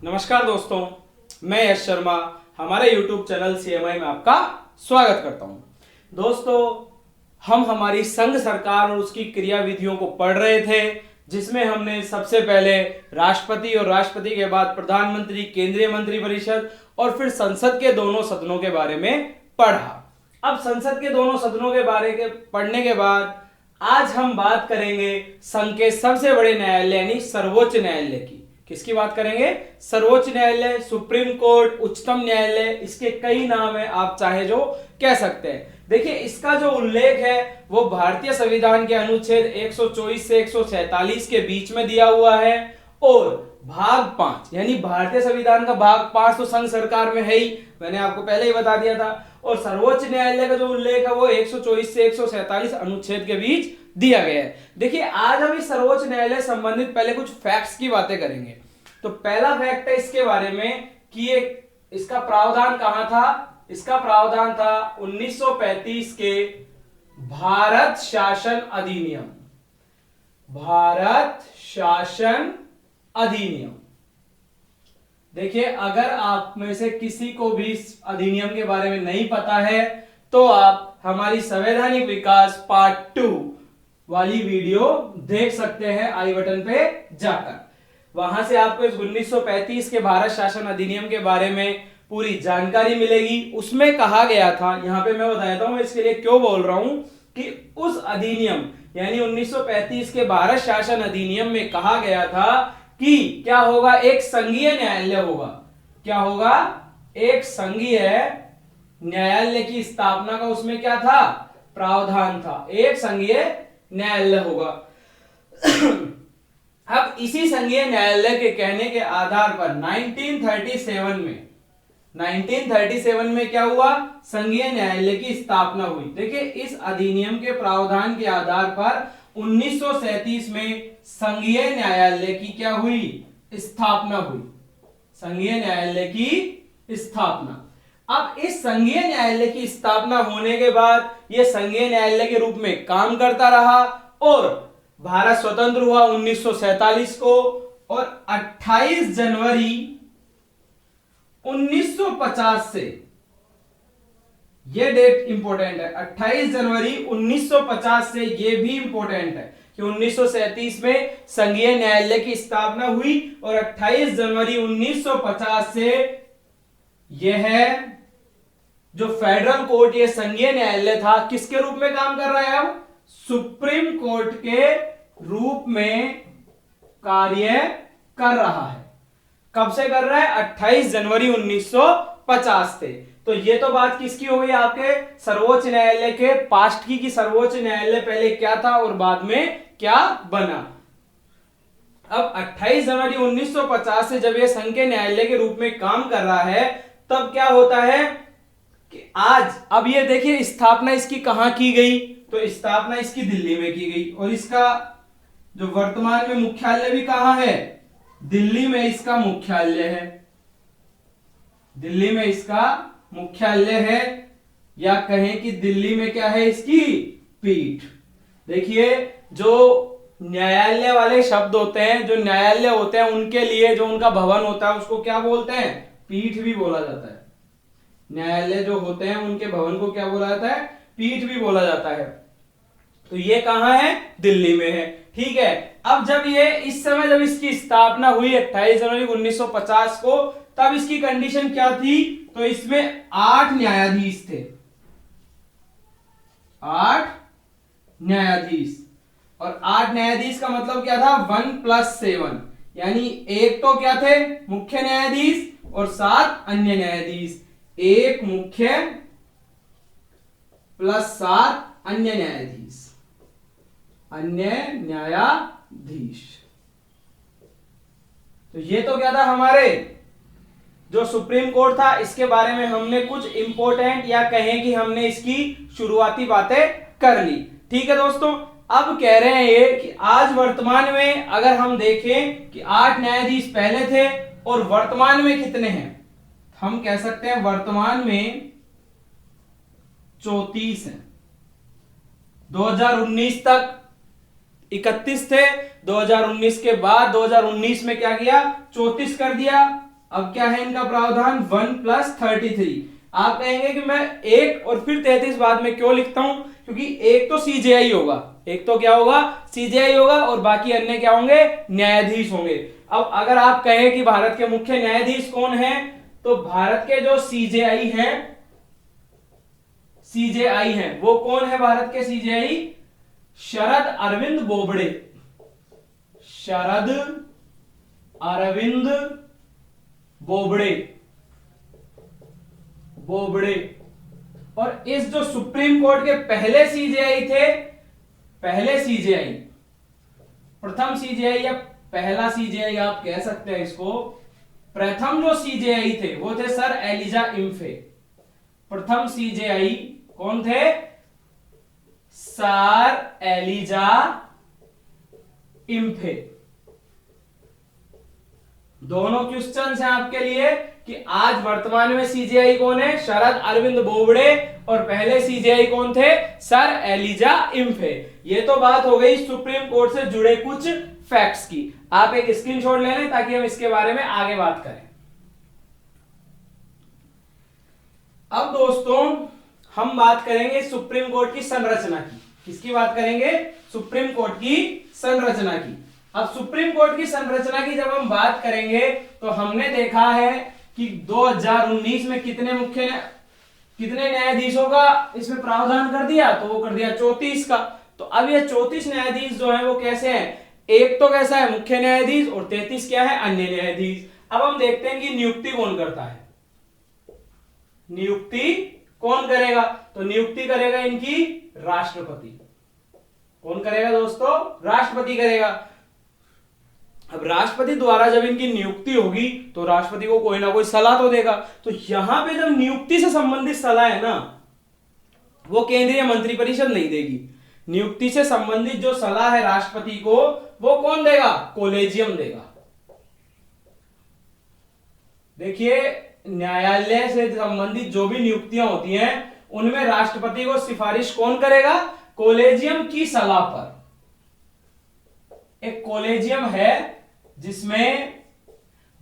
नमस्कार दोस्तों, मैं यश शर्मा हमारे YouTube चैनल CMI में आपका स्वागत करता हूं। दोस्तों, हम हमारी संघ सरकार और उसकी क्रियाविधियों को पढ़ रहे थे, जिसमें हमने सबसे पहले राष्ट्रपति और राष्ट्रपति के बाद प्रधानमंत्री, केंद्रीय मंत्रिपरिषद और फिर संसद के दोनों सदनों के बारे में पढ़ा। अब संसद के दोनों सदनों के बारे के पढ़ने के बाद आज हम बात करेंगे संघ के सबसे बड़े न्यायालय यानी सर्वोच्च न्यायालय की। किसकी बात करेंगे? सर्वोच्च न्यायालय, सुप्रीम कोर्ट, उच्चतम न्यायालय, इसके कई नाम है, आप चाहे जो कह सकते हैं। देखिए, इसका जो उल्लेख है वो भारतीय संविधान के अनुच्छेद 124 से 147 के बीच में दिया हुआ है और भाग 5 यानी भारतीय संविधान का भाग 5 तो संघ सरकार में है ही, मैंने आपको पहले ही बता दिया था। और सर्वोच्च न्यायालय का जो उल्लेख है वो 124 से 147 अनुच्छेद के बीच दिया गया है। देखिए, आज हम इस सर्वोच्च न्यायालय संबंधित पहले कुछ फैक्ट्स की बातें करेंगे। तो पहला फैक्ट है इसके बारे में कि इसका प्रावधान कहां था? इसका प्रावधान था 1935 के भारत शासन अधिनियम। भारत शासन अधिनियम। देखिए, अगर आप में से किसी को भी इस अधिनियम के बारे में नहीं पता है तो आप हमारी संवैधानिक विकास पार्ट 2 वाली वीडियो देख सकते हैं आई बटन पे जाकर। वहां से आपको इस 1935 के भारत शासन अधिनियम के बारे में पूरी जानकारी मिलेगी। उसमें कहा गया था, यहां पे मैं बता देता हूं मैं इसके लिए क्यों बोल रहा हूं, कि उस अधिनियम यानी 1935 के भारत शासन अधिनियम में कहा गया था कि क्या होगा? एक संघीय न्यायालय होगा। क्या होगा? एक संघीय न्यायालय की स्थापना का उसमें क्या था? प्रावधान था। एक संघीय न्यायालय होगा। अब इसी संघीय न्यायालय के कहने के आधार पर 1937 में क्या हुआ? संघीय न्यायालय की स्थापना हुई। देखिए, इस अधिनियम के प्रावधान के आधार पर 1937 में संघीय न्यायालय की क्या हुई? स्थापना हुई। संघीय न्यायालय की स्थापना। अब इस संघीय न्यायालय की स्थापना होने के बाद यह संघीय न्यायालय के रूप में काम करता रहा और भारत स्वतंत्र हुआ 1947 को और 28 जनवरी 1950 से, यह डेट इंपॉर्टेंट है, 28 जनवरी 1950 से यह भी इंपॉर्टेंट है कि 1937 में संघीय न्यायालय की स्थापना हुई और 28 जनवरी 1950 से यह जो फेडरल कोर्ट, यह संघीय न्यायालय था, किसके रूप में काम कर रहा है? अब सुप्रीम कोर्ट के रूप में कार्य कर रहा है। कब से कर रहा है? 28 जनवरी 1950 से। तो ये तो बात किसकी हो गई? आपके सर्वोच्च न्यायालय के पास्ट की, सर्वोच्च न्यायालय पहले क्या था और बाद में क्या बना। अब 28 जनवरी 1950 से जब यह संघीय न्यायालय के रूप में काम कर रहा है, तब क्या होता है कि आज, अब ये देखिए, स्थापना इसकी कहां की गई? तो स्थापना इसकी दिल्ली में की गई और इसका जो वर्तमान में मुख्यालय भी कहां है? दिल्ली में इसका मुख्यालय है। दिल्ली में इसका मुख्यालय है, या कहें कि दिल्ली में क्या है? इसकी पीठ। देखिए, जो न्यायालय वाले शब्द होते हैं, जो न्यायालय होते हैं, उनके लिए जो उनका भवन होता है उसको क्या बोलते हैं? पीठ भी बोला जाता है। न्यायालय जो होते हैं उनके भवन को क्या बोला जाता है? पीठ भी बोला जाता है। तो ये कहां है? दिल्ली में है। ठीक है। अब जब ये इस समय जब इसकी स्थापना हुई 28 जनवरी 1950 को, तब इसकी कंडीशन क्या थी? तो इसमें 8 न्यायाधीश थे। 8 न्यायाधीश। और 8 न्यायाधीश का मतलब क्या था? 1+7, यानी एक तो क्या थे? मुख्य न्यायाधीश और 7 अन्य न्यायाधीश। एक मुख्य प्लस 7 अन्य न्यायाधीश। अन्य न्यायाधीश। तो ये तो क्या था? हमारे जो सुप्रीम कोर्ट था, इसके बारे में हमने कुछ इंपॉर्टेंट, या कहें कि हमने इसकी शुरुआती बातें कर ली। ठीक है दोस्तों, अब कह रहे हैं ये कि आज वर्तमान में अगर हम देखें कि 8 न्यायाधीश पहले थे और वर्तमान में कितने हैं, हम कह सकते हैं वर्तमान में 34 हैं। 2019 तक 31 थे, 2019 के बाद 2019 में क्या किया? 34 कर दिया। अब क्या है इनका प्रावधान 1+33। आप कहेंगे कि मैं 1 और फिर 33 बाद में क्यों लिखता हूं, क्योंकि एक तो सीजेआई होगा, एक तो क्या होगा, सीजेआई होगा, और बाकी अन्य क्या होंगे, न्यायाधीश होंगे। अब अगर आप कहें कि भारत के मुख्य न्यायाधीश कौन है, तो भारत के जो सीजेआई हैं वो कौन है, भारत के सीजेआई शरद अरविंद बोबड़े, शरद अरविंद बोबड़े। और इस जो सुप्रीम कोर्ट के पहले सीजेआई थे, प्रथम सीजेआई या पहला सीजेआई आप कह सकते हैं इसको, प्रथम जो सीजेआई थे वो थे सर एलिजा इम्फे। प्रथम सीजेआई कौन थे, सर एलिजा इम्फे। दोनों क्वेश्चन हैं आपके लिए कि आज वर्तमान में सीजेआई कौन है, शरद अरविंद बोबड़े, और पहले सीजेआई कौन थे, सर एलिजा इम्फे। ये तो बात हो गई सुप्रीम कोर्ट से जुड़े कुछ फैक्ट्स की। आप एक स्क्रीनशॉट ले लें ताकि हम इसके बारे में आगे बात करें। अब दोस्तों हम बात करेंगे सुप्रीम कोर्ट की संरचना की। किसकी बात करेंगे, सुप्रीम कोर्ट की संरचना की। अब सुप्रीम कोर्ट की संरचना की जब हम बात करेंगे तो हमने देखा है कि 2019 में कितने न्यायाधीशों का इसमें प्रावधान कर दिया, तो वो कर दिया 34 का। तो अब ये 34 न्यायाधीश जो है वो कैसे हैं, एक तो कैसा है, मुख्य न्यायाधीश, और 33 क्या है, अन्य न्यायाधीश। अब हम देखते हैं कि नियुक्ति कौन करता है, नियुक्ति कौन करेगा, तो नियुक्ति करेगा इनकी राष्ट्रपति। कौन करेगा दोस्तों, राष्ट्रपति करेगा। अब राष्ट्रपति द्वारा जब इनकी नियुक्ति होगी तो राष्ट्रपति को कोई ना कोई सलाह तो देगा। तो यहां पे जब नियुक्ति से संबंधित सलाह है ना, वो केंद्रीय मंत्रिपरिषद नहीं देगी। नियुक्ति से संबंधित जो सलाह है राष्ट्रपति को, वो कौन देगा, कोलेजियम देगा। देखिए न्यायालय से संबंधित जो भी नियुक्तियां होती हैं उनमें राष्ट्रपति को सिफारिश कौन करेगा, कोलेजियम की सलाह पर। एक कोलेजियम है जिसमें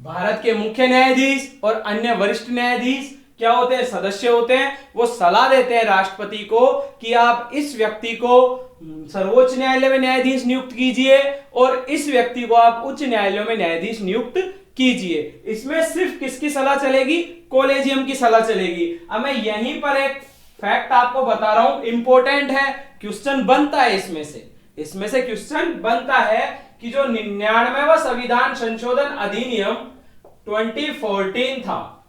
भारत के मुख्य न्यायाधीश और अन्य वरिष्ठ न्यायाधीश क्या होते हैं, सदस्य होते हैं। वो सलाह देते हैं राष्ट्रपति को कि आप इस व्यक्ति को सर्वोच्च न्यायालय में न्यायाधीश नियुक्त कीजिए और इस व्यक्ति को आप उच्च न्यायालयों में न्यायाधीश नियुक्त कीजिए। इसमें सिर्फ किसकी सलाह चलेगी, कोलेजियम की सलाह चलेगी। अब मैं यहीं पर एक फैक्ट आपको बता रहा हूं, इंपॉर्टेंट है, क्वेश्चन बनता है इसमें से क्वेश्चन बनता है कि जो 99वां संविधान संशोधन अधिनियम 2014 था,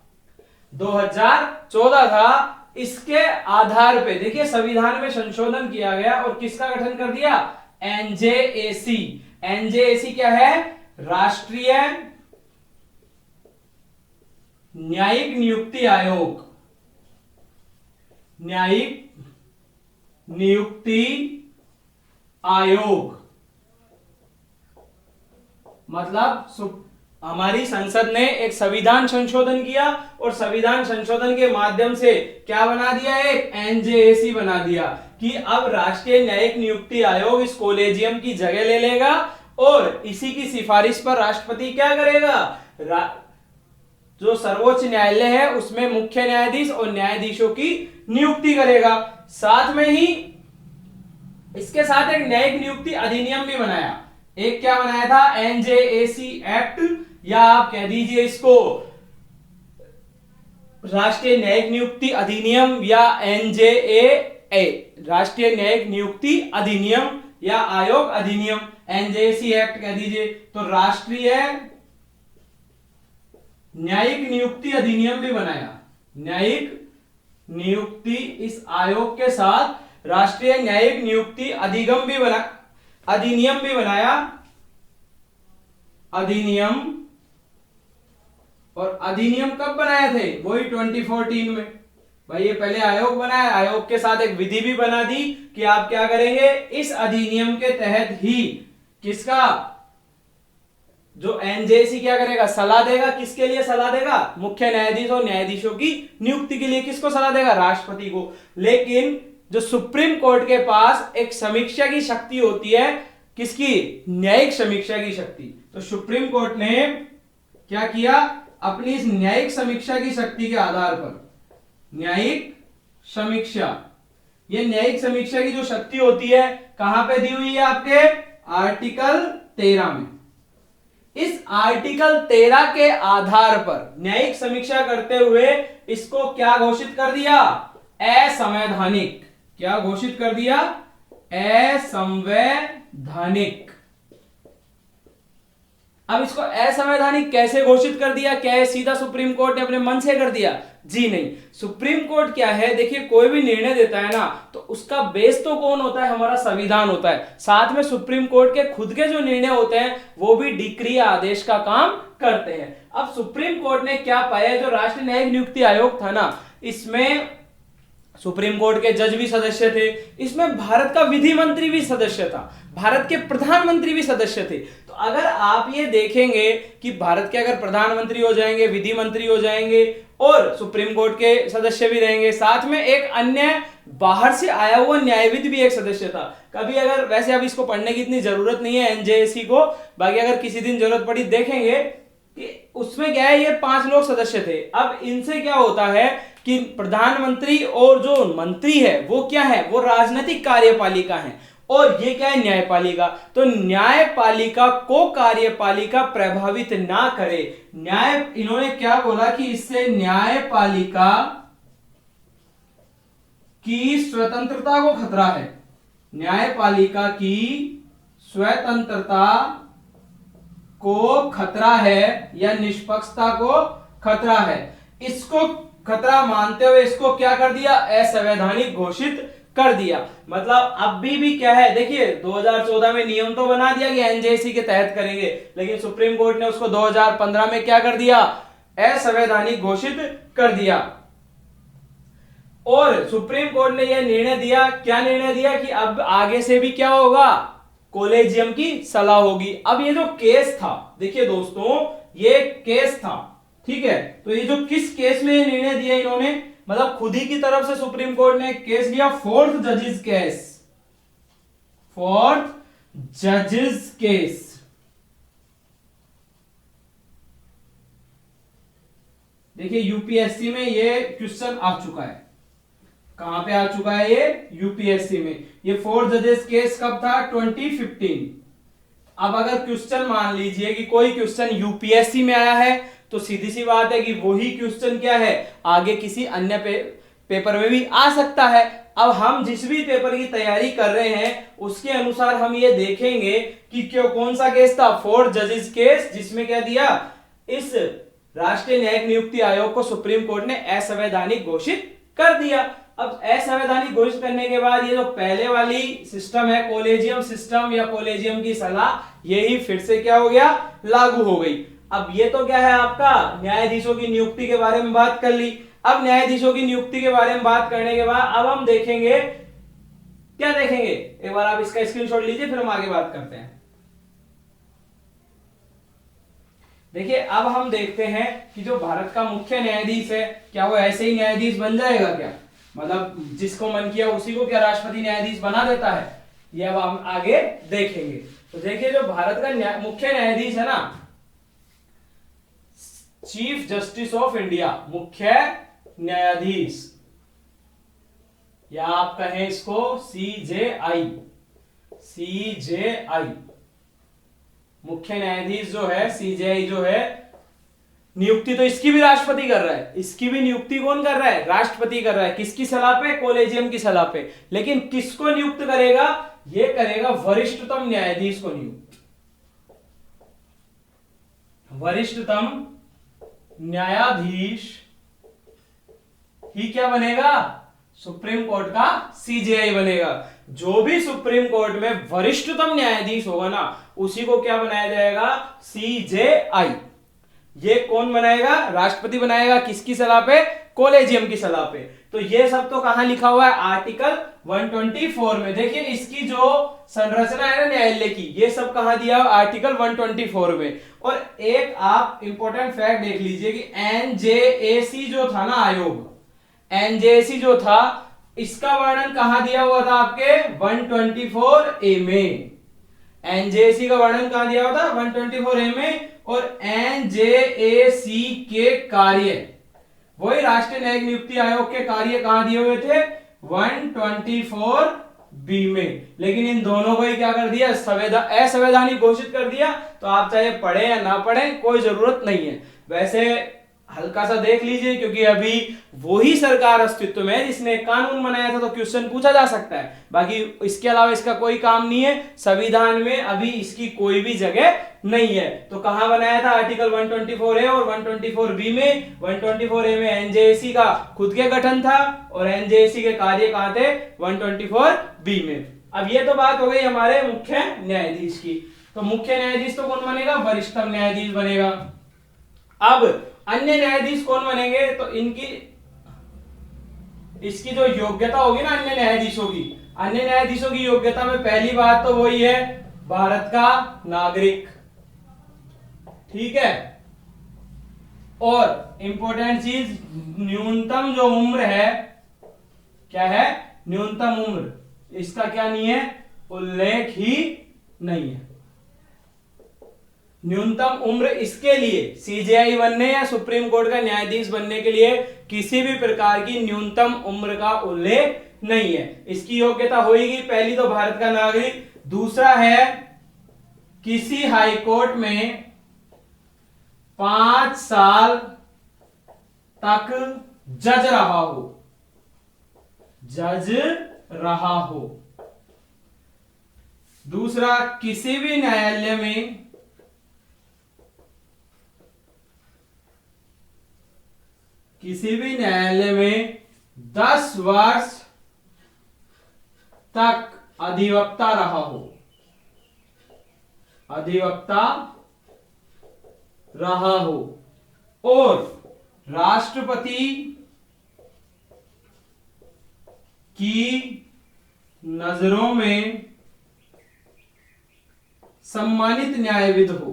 2014 था, इसके आधार पे देखिए संविधान में संशोधन किया गया और किसका गठन कर दिया, एनजेएसी। एनजेएसी क्या है, राष्ट्रीय न्यायिक नियुक्ति आयोग। न्यायिक नियुक्ति आयोग मतलब हमारी संसद ने एक संविधान संशोधन किया और संविधान संशोधन के माध्यम से क्या बना दिया, एक एनजेएसी बना दिया कि अब राष्ट्रीय न्यायिक नियुक्ति आयोग इस कोलेजियम की जगह ले लेगा और इसी की सिफारिश पर राष्ट्रपति क्या करेगा, जो सर्वोच्च न्यायालय है उसमें मुख्य न्यायाधीश और न्यायाधीशों की नियुक्ति करेगा। साथ में ही इसके साथ एक न्यायिक नियुक्ति अधिनियम भी बनाया। एक क्या बनाया था, एनजेएसी एक्ट, या आप कह दीजिए इसको राष्ट्रीय न्यायिक नियुक्ति अधिनियम या एनजेए, राष्ट्रीय न्यायिक नियुक्ति अधिनियम या आयोग अधिनियम, एनजेएसी एक्ट कह दीजिए। तो राष्ट्रीय न्यायिक नियुक्ति अधिनियम भी बनाया। न्यायिक नियुक्ति इस आयोग के साथ राष्ट्रीय न्यायिक नियुक्ति अधिनियम भी बनाया। अधिनियम, और अधिनियम कब बनाए थे, वही 2014 में। भाई ये पहले आयोग बनाया, आयोग के साथ एक विधि भी बना दी कि आप क्या करेंगे, इस अधिनियम के तहत ही किसका, जो एनजेसी क्या करेगा, सलाह देगा। किसके लिए सलाह देगा, मुख्य न्यायाधीश और न्यायाधीशों की नियुक्ति के लिए किसको सलाह देगा, राष्ट्रपति को। लेकिन जो सुप्रीम कोर्ट के पास एक समीक्षा की शक्ति होती है, किसकी, न्यायिक समीक्षा की शक्ति। तो सुप्रीम कोर्ट ने क्या किया, अपनी इस न्यायिक समीक्षा की शक्ति के आधार पर, न्यायिक समीक्षा, ये न्यायिक समीक्षा की जो शक्ति होती है कहां पे दी हुई है आपके आर्टिकल 13 में। इस आर्टिकल 13 के आधार पर न्यायिक समीक्षा करते हुए इसको क्या घोषित कर दिया, असंवैधानिक। क्या घोषित कर दिया, असंवैधानिक। अब इसको असंवैधानिक कैसे घोषित कर दिया, क्या है सीधा सुप्रीम कोर्ट ने अपने मन से कर दिया? जी नहीं। सुप्रीम कोर्ट क्या है, देखिए कोई भी निर्णय देता है ना तो उसका बेस तो कौन होता है, हमारा संविधान होता है। साथ में सुप्रीम कोर्ट के खुद के जो निर्णय होते हैं वो भी डिक्री या आदेश का काम करते हैं। अब सुप्रीम कोर्ट ने क्या पाया, जो राष्ट्रीय न्यायिक नियुक्ति आयोग था ना, इसमें सुप्रीम कोर्ट के जज भी सदस्य थे, इसमें भारत का विधि मंत्री भी सदस्य था, भारत के प्रधानमंत्री भी सदस्य थे। तो अगर आप ये देखेंगे कि भारत के अगर प्रधानमंत्री हो जाएंगे, विधि मंत्री हो जाएंगे और सुप्रीम कोर्ट के सदस्य भी रहेंगे, साथ में एक अन्य बाहर से आया हुआ न्यायविद भी एक सदस्य था। कभी अगर, वैसे अब इसको पढ़ने की इतनी जरूरत नहीं है एनजेएसी को, बाकी अगर किसी दिन जरूरत पड़ी देखेंगे कि उसमें क्या है, ये 5 लोग सदस्य थे। अब इनसे क्या होता है कि प्रधानमंत्री और जो मंत्री है वो क्या है, वो राजनीतिक कार्यपालिका है और ये क्या है, न्यायपालिका। तो न्यायपालिका को कार्यपालिका प्रभावित ना करे। इन्होंने क्या बोला कि इससे न्यायपालिका की स्वतंत्रता को खतरा है, न्यायपालिका की स्वतंत्रता को खतरा है या निष्पक्षता को खतरा है। इसको खतरा मानते हुए इसको क्या कर दिया, असंवैधानिक घोषित कर दिया। मतलब अभी भी क्या है, देखिए 2014 में नियम तो बना दिया कि एनजेसी के तहत करेंगे, लेकिन सुप्रीम कोर्ट ने उसको 2015 में क्या कर दिया, असंवैधानिक घोषित कर दिया। और सुप्रीम कोर्ट ने यह निर्णय दिया, क्या निर्णय दिया कि अब आगे से भी क्या होगा, कोलेजियम की सलाह होगी। अब ये जो केस था, देखिए दोस्तों ये केस था, ठीक है, तो ये जो किस केस में ये निर्णय दिया इन्होंने, मतलब खुद ही की तरफ से सुप्रीम कोर्ट ने केस लिया, फोर्थ जजेस केस, फोर्थ जजेस केस। देखिए यूपीएससी में ये क्वेश्चन आ चुका है, कहां पे आ चुका है ये, यूपीएससी में। ये फोर्थ जजेस केस कब था, 2015। अब अगर क्वेश्चन मान लीजिए कि कोई क्वेश्चन यूपीएससी में आया है तो सीधी सी बात है कि वही क्वेश्चन क्या है, आगे किसी अन्य पेपर में भी आ सकता है। अब हम जिस भी पेपर की तैयारी कर रहे हैं उसके अनुसार हम ये देखेंगे कि क्यों, कौन सा केस था, फोर्थ जजेस केस, जिसमें क्या दिया, इस राष्ट्रीय न्यायिक नियुक्ति आयोग को सुप्रीम कोर्ट ने असंवैधानिक घोषित कर दिया। अब असंवैधानिक घोषित करने के बाद ये जो पहले वाली सिस्टम है, कोलेजियम सिस्टम या कोलेजियम की सलाह, यही फिर से क्या हो गया, लागू हो गई। अब ये तो क्या है आपका, न्यायाधीशों की नियुक्ति के बारे में बात कर ली। अब न्यायाधीशों की नियुक्ति के बारे में बात करने के बाद अब हम देखेंगे, क्या देखेंगे, एक बार आप इसका स्क्रीनशॉट लीजिए फिर हम आगे बात करते हैं। देखिए अब हम देखते हैं कि जो भारत का मुख्य न्यायाधीश है, क्या वो ऐसे ही न्यायाधीश बन जाएगा क्या, मतलब जिसको मन किया उसी को क्या राष्ट्रपति न्यायाधीश बना देता है, ये अब हम आगे देखेंगे। तो देखिए जो भारत का मुख्य न्यायाधीश है ना, चीफ जस्टिस ऑफ इंडिया, मुख्य न्यायाधीश, या आप कहें इसको सीजेआई, सीजेआई, मुख्य न्यायाधीश जो है, सीजेआई जो है, नियुक्ति तो इसकी भी राष्ट्रपति कर रहा है, इसकी भी नियुक्ति कौन कर रहा है, राष्ट्रपति कर रहा है। किसकी सलाह पे, कोलेजियम की सलाह पे। लेकिन किसको नियुक्त करेगा, ये करेगा वरिष्ठतम न्यायाधीश को नियुक्त, वरिष्ठतम न्यायाधीश ही क्या बनेगा, सुप्रीम कोर्ट का सीजेआई बनेगा। जो भी सुप्रीम कोर्ट में वरिष्ठतम न्यायाधीश होगा ना, उसी को क्या बनाया जाएगा, सीजेआई। ये कौन बनाएगा, राष्ट्रपति बनाएगा, किसकी सलाह पे, कोलेजियम की सलाह पे। तो ये सब तो कहां लिखा हुआ है, आर्टिकल 124 में। देखिए इसकी जो संरचना है ना न्यायालय की, ये सब कहां दिया, आर्टिकल 124 में। और एक आप इंपॉर्टेंट फैक्ट देख लीजिए कि एनजेएसी जो था ना आयोग, एनजेएसी जो था, इसका वर्णन कहां दिया हुआ था आपके 124A में। एनजेएसी का वर्णन कहां दिया हुआ था, 124A में। और एनजेएसी के कार्य, वही राष्ट्रीय न्यायिक नियुक्ति आयोग के कार्य कहां दिए हुए थे? 124 बी में। लेकिन इन दोनों को ही क्या कर दिया? असंवैधानिक घोषित कर दिया। तो आप चाहे पढ़े या ना पढ़े कोई जरूरत नहीं है। वैसे हल्का सा देख लीजिए, क्योंकि अभी वही सरकार अस्तित्व में है जिसने कानून बनाया था, तो क्वेश्चन पूछा जा सकता है। बाकी इसके अलावा इसका कोई काम नहीं है, संविधान में अभी इसकी कोई भी जगह नहीं है। तो कहां बनाया था? आर्टिकल 124 ए और 124 बी में। 124 ए में एनजेएसी का खुद के गठन था और एनजेएसी के कार्य कहां थे? 124 बी में। अब ये तो बात हो गई हमारे मुख्य न्यायाधीश की। तो मुख्य न्यायाधीश तो कौन बनेगा? वरिष्ठतम न्यायाधीश बनेगा। अब अन्य न्यायाधीश कौन बनेंगे? तो इसकी जो योग्यता होगी ना अन्य न्यायाधीशों की योग्यता में पहली बात तो वही है, भारत का नागरिक। ठीक है। और इंपॉर्टेंट चीज, न्यूनतम जो उम्र है, क्या है? न्यूनतम उम्र, इसका क्या नहीं है? उल्लेख ही नहीं है। न्यूनतम उम्र इसके लिए सीजेआई बनने या सुप्रीम कोर्ट का न्यायाधीश बनने के लिए किसी भी प्रकार की न्यूनतम उम्र का उल्लेख नहीं है। इसकी योग्यता होगी पहली तो भारत का नागरिक, दूसरा है किसी हाई कोर्ट में 5 साल तक जज रहा हो। दूसरा, किसी भी न्यायालय में 10 वर्ष तक अधिवक्ता रहा हो और राष्ट्रपति की नजरों में सम्मानित न्यायविद हो।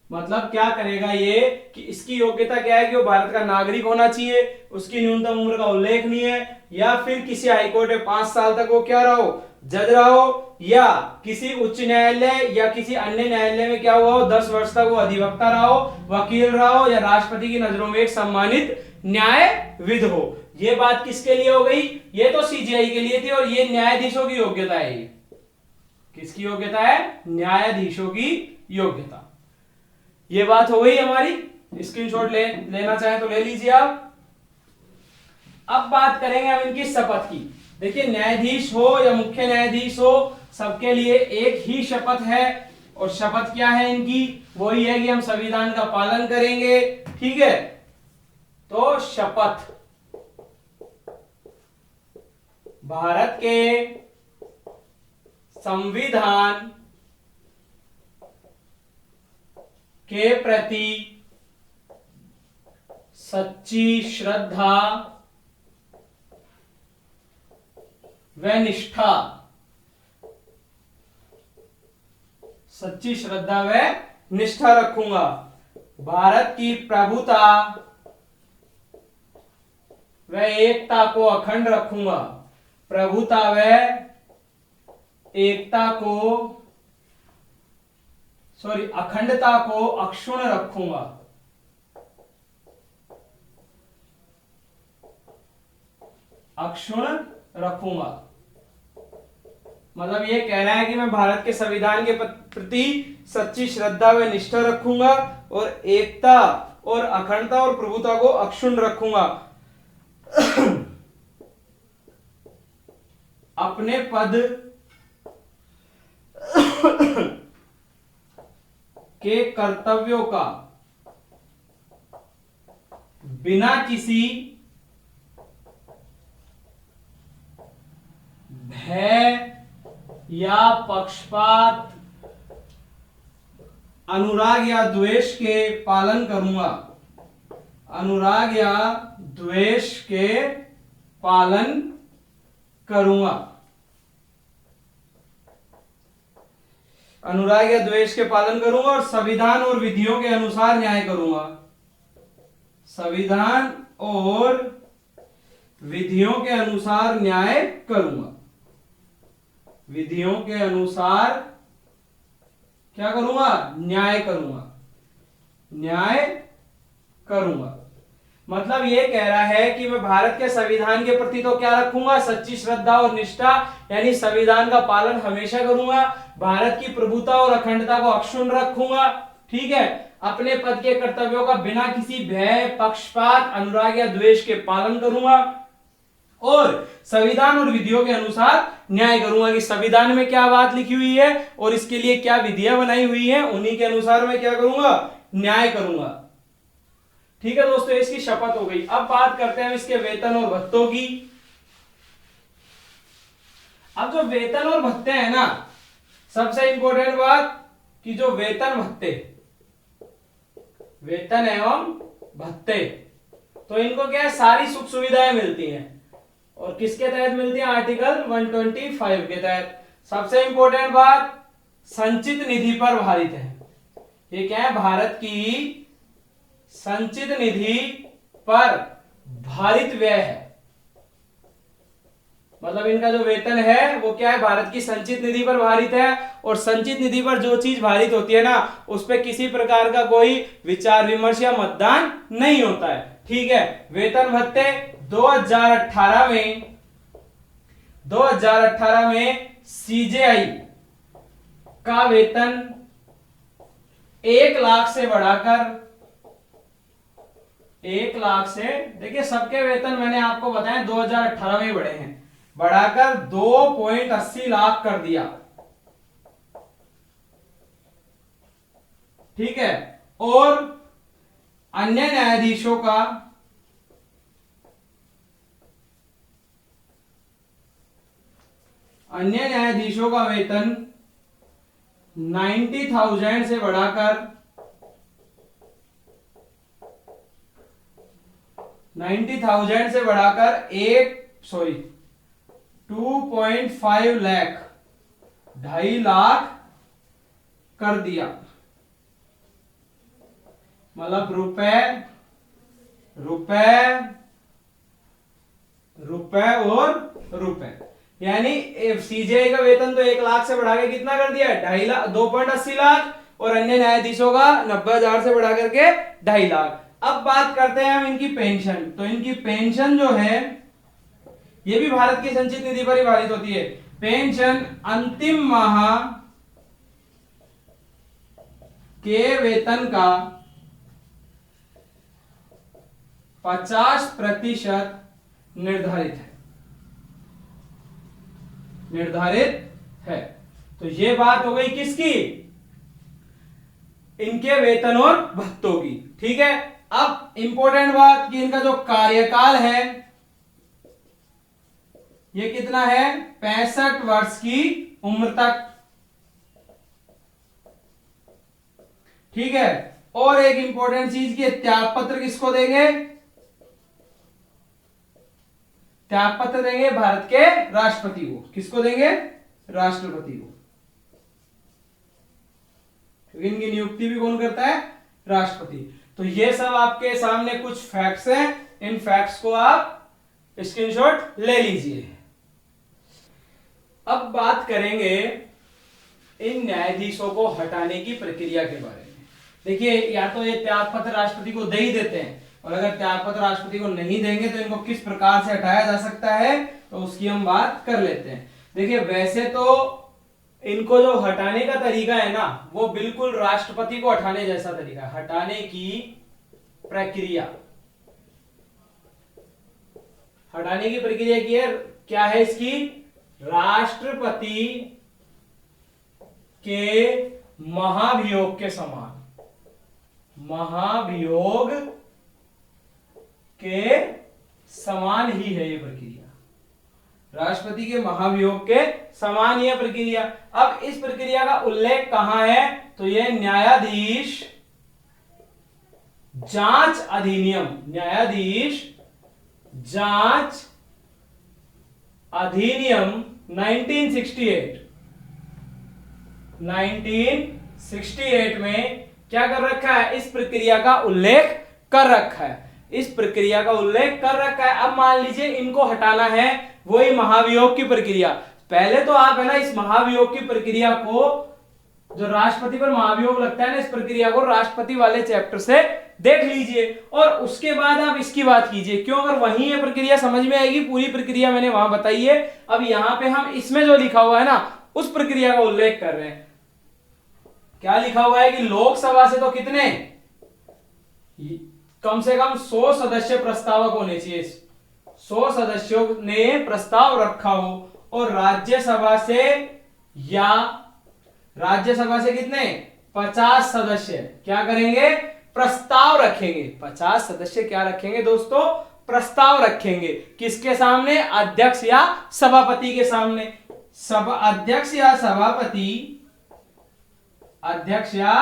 मतलब क्या करेगा ये कि इसकी योग्यता क्या है कि वो भारत का नागरिक होना चाहिए, उसकी न्यूनतम उम्र का उल्लेख नहीं है, या फिर किसी हाईकोर्ट में 5 साल तक वो क्या रहा हो? जज रहा हो, या किसी उच्च न्यायालय या किसी अन्य न्यायालय में क्या हुआ हो? 10 वर्ष तक वो अधिवक्ता रहा हो, वकील रहा हो, या राष्ट्रपति की नजरों में एक सम्मानित न्यायविद हो। ये बात किसके लिए हो गई? ये तो सीजीआई के लिए थी, और ये न्यायाधीशों की योग्यता है। ये किसकी योग्यता है? न्यायाधीशों की योग्यता। ये बात हो गई हमारी। स्क्रीनशॉट लेना चाहें तो ले लीजिए आप। अब बात करेंगे हम इनकी शपथ की। देखिए, न्यायाधीश हो या मुख्य न्यायाधीश हो, सबके लिए एक ही शपथ है। और शपथ क्या है इनकी? वही है कि हम संविधान का पालन करेंगे। ठीक है। तो शपथ भारत के संविधान के प्रति सच्ची श्रद्धा व निष्ठा, रखूंगा। भारत की प्रभुता व एकता को अखंड रखूंगा। प्रभुता व एकता को अखंडता को अक्षुण्ण रखूंगा। मतलब ये कह रहा है कि मैं भारत के संविधान के प्रति सच्ची श्रद्धा व निष्ठा रखूंगा और एकता और अखंडता और प्रभुता को अक्षुण्ण रखूंगा। अपने पद के कर्तव्यों का बिना किसी भय या पक्षपात, अनुराग या द्वेष के पालन करूंगा। अनुराग या द्वेष के पालन करूंगा। अनुराग या द्वेष के पालन करूंगा और संविधान और विधियों के अनुसार न्याय करूंगा। संविधान और विधियों के अनुसार न्याय करूंगा। विधियों के अनुसार क्या करूंगा? न्याय करूंगा। न्याय करूंगा मतलब ये कह रहा है कि मैं भारत के संविधान के प्रति तो क्या रखूंगा? सच्ची श्रद्धा और निष्ठा, यानी संविधान का पालन हमेशा करूंगा। भारत की प्रभुता और अखंडता को अक्षुण्ण रखूंगा। ठीक है। अपने पद के कर्तव्यों का बिना किसी भय, पक्षपात, अनुराग या द्वेष के पालन करूंगा और संविधान और विधियों के अनुसार न्याय करूंगा कि संविधान में क्या बात लिखी हुई है और इसके लिए क्या विधियां बनाई हुई हैं, उन्हीं के अनुसार मैं क्या करूंगा? न्याय करूंगा। ठीक है दोस्तों, इसकी शपथ हो गई। अब बात करते हैं इसके वेतन और भत्तों की। अब जो वेतन और भत्ते हैं ना, सबसे इंपॉर्टेंट बात कि जो वेतन भत्ते, वेतन एवं भत्ते, तो इनको क्या है? सारी सुख सुविधाएं मिलती हैं और किसके तहत मिलती है? आर्टिकल 125 के तहत। सबसे इंपॉर्टेंट बात, संचित निधि पर भारित है। ये क्या है? भारत की संचित निधि पर भारित व्यय है। मतलब इनका जो वेतन है वो क्या है? भारत की संचित निधि पर भारित है और संचित निधि पर जो चीज भारित होती है ना, उस पर किसी प्रकार का कोई विचार विमर्श या मतदान नहीं होता है। ठीक है। वेतन भत्ते 2018 में सीजेआई का वेतन 1 लाख से बढ़ाकर 1 लाख से, देखिए सबके वेतन मैंने आपको बताया 2018 में बढ़े हैं, बढ़ाकर 2.80 लाख कर दिया। ठीक है। और अन्य न्यायाधीशों का वेतन 90,000 से बढ़ाकर 2.5 लाख, 2.5 लाख कर दिया। मतलब रुपए और रुपए, यानी सीजेआई का वेतन तो 1 लाख से बढ़ा के कितना कर दिया? 2.5 लाख, 2.80 लाख, और अन्य न्यायाधीशों का 90,000 से बढ़ा करके 2.5 लाख। अब बात करते हैं हम इनकी पेंशन। तो इनकी पेंशन जो है ये भी भारत की संचित निधि पर ही भारित होती है। पेंशन अंतिम माह के वेतन का 50% निर्धारित है। तो ये बात हो गई किसकी? इनके वेतन और भत्तों की। ठीक है। अब इंपॉर्टेंट बात कि इनका जो कार्यकाल है ये कितना है? 65 वर्ष की उम्र तक। ठीक है। और एक इंपॉर्टेंट चीज की, त्यागपत्र किसको देंगे? त्यागपत्र देंगे भारत के राष्ट्रपति को। किसको देंगे? राष्ट्रपति को। क्योंकि इनकी नियुक्ति भी कौन करता है? राष्ट्रपति। तो ये सब आपके सामने कुछ फैक्ट्स हैं, इन फैक्ट्स को आप स्क्रीनशॉट ले लीजिए। अब बात करेंगे इन न्यायाधीशों को हटाने की प्रक्रिया के बारे में। देखिए, या तो ये त्यागपत्र राष्ट्रपति को दे ही देते हैं, और अगर त्यागपत्र राष्ट्रपति को नहीं देंगे तो इनको किस प्रकार से हटाया जा सकता है, तो उसकी हम बात कर लेते हैं। देखिए, वैसे तो इनको जो हटाने का तरीका है ना, वो बिल्कुल राष्ट्रपति को हटाने जैसा तरीका है। हटाने की प्रक्रिया, हटाने की प्रक्रिया की है, क्या है इसकी? राष्ट्रपति के महाभियोग के समान, महाभियोग के समान ही है ये प्रक्रिया। राष्ट्रपति के महाभियोग के समान ही है प्रक्रिया। अब इस प्रक्रिया का उल्लेख कहां है? तो ये न्यायाधीश जांच अधिनियम, न्यायाधीश जांच अधिनियम 1968 में क्या कर रखा है? इस प्रक्रिया का उल्लेख कर रखा है। इस प्रक्रिया का उल्लेख कर रखा है। अब मान लीजिए इनको हटाना है, वही महाभियोग की प्रक्रिया। पहले तो आप है ना इस महाभियोग की प्रक्रिया को, जो राष्ट्रपति पर महाभियोग लगता है ना, इस प्रक्रिया को राष्ट्रपति वाले चैप्टर से देख लीजिए और उसके बाद आप इसकी बात कीजिए। क्यों? अगर वहीं ये प्रक्रिया समझ में आएगी, पूरी प्रक्रिया मैंने वहां बताई है। अब यहां पे हम इसमें जो लिखा हुआ है ना उस प्रक्रिया का उल्लेख कर रहे हैं। क्या लिखा हुआ है कि लोकसभा से तो कितने, कम से कम 100 सदस्य प्रस्तावक होने चाहिए, 100 सदस्यों ने प्रस्ताव रखा हो, और राज्यसभा से, या राज्यसभा से कितने 50 सदस्य क्या करेंगे, प्रस्ताव रखेंगे। 50 सदस्य क्या रखेंगे दोस्तों, प्रस्ताव रखेंगे। किसके सामने, अध्यक्ष या सभापति के सामने। अध्यक्ष या सभापति, अध्यक्ष या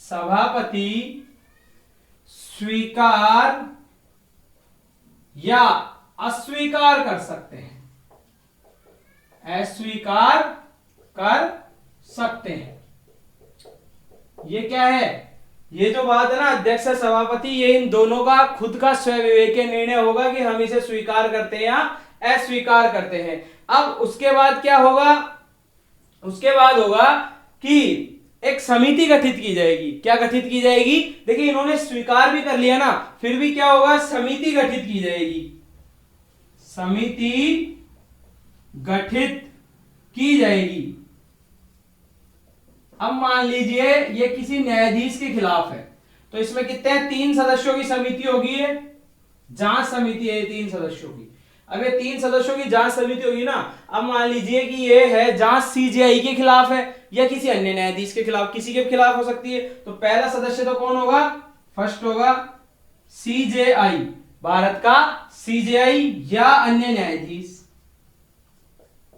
सभापति स्वीकार या अस्वीकार कर सकते हैं, अस्वीकार कर सकते हैं। ये क्या है, ये जो बात है ना अध्यक्ष और सभापति, ये इन दोनों का खुद का स्वविवेकीय निर्णय होगा कि हम इसे स्वीकार करते हैं या अस्वीकार करते हैं। अब उसके बाद क्या होगा, उसके बाद होगा कि एक समिति गठित की जाएगी। क्या गठित की जाएगी, देखिए इन्होंने स्वीकार भी कर लिया ना, फिर भी क्या होगा, समिति गठित की जाएगी, समिति गठित की जाएगी। अब मान लीजिए ये किसी न्यायाधीश के खिलाफ है, तो इसमें कितने हैं, 3 सदस्यों की समिति होगी, है जांच समिति है 3 सदस्यों की। अब ये 3 सदस्यों की जांच समिति होगी ना। अब मान लीजिए कि ये है जांच सीजेआई के खिलाफ है या किसी अन्य न्यायाधीश के खिलाफ, किसी के खिलाफ हो सकती है। तो पहला सदस्य तो कौन होगा, फर्स्ट होगा सीजेआई, भारत का सीजेआई या अन्य न्यायाधीश,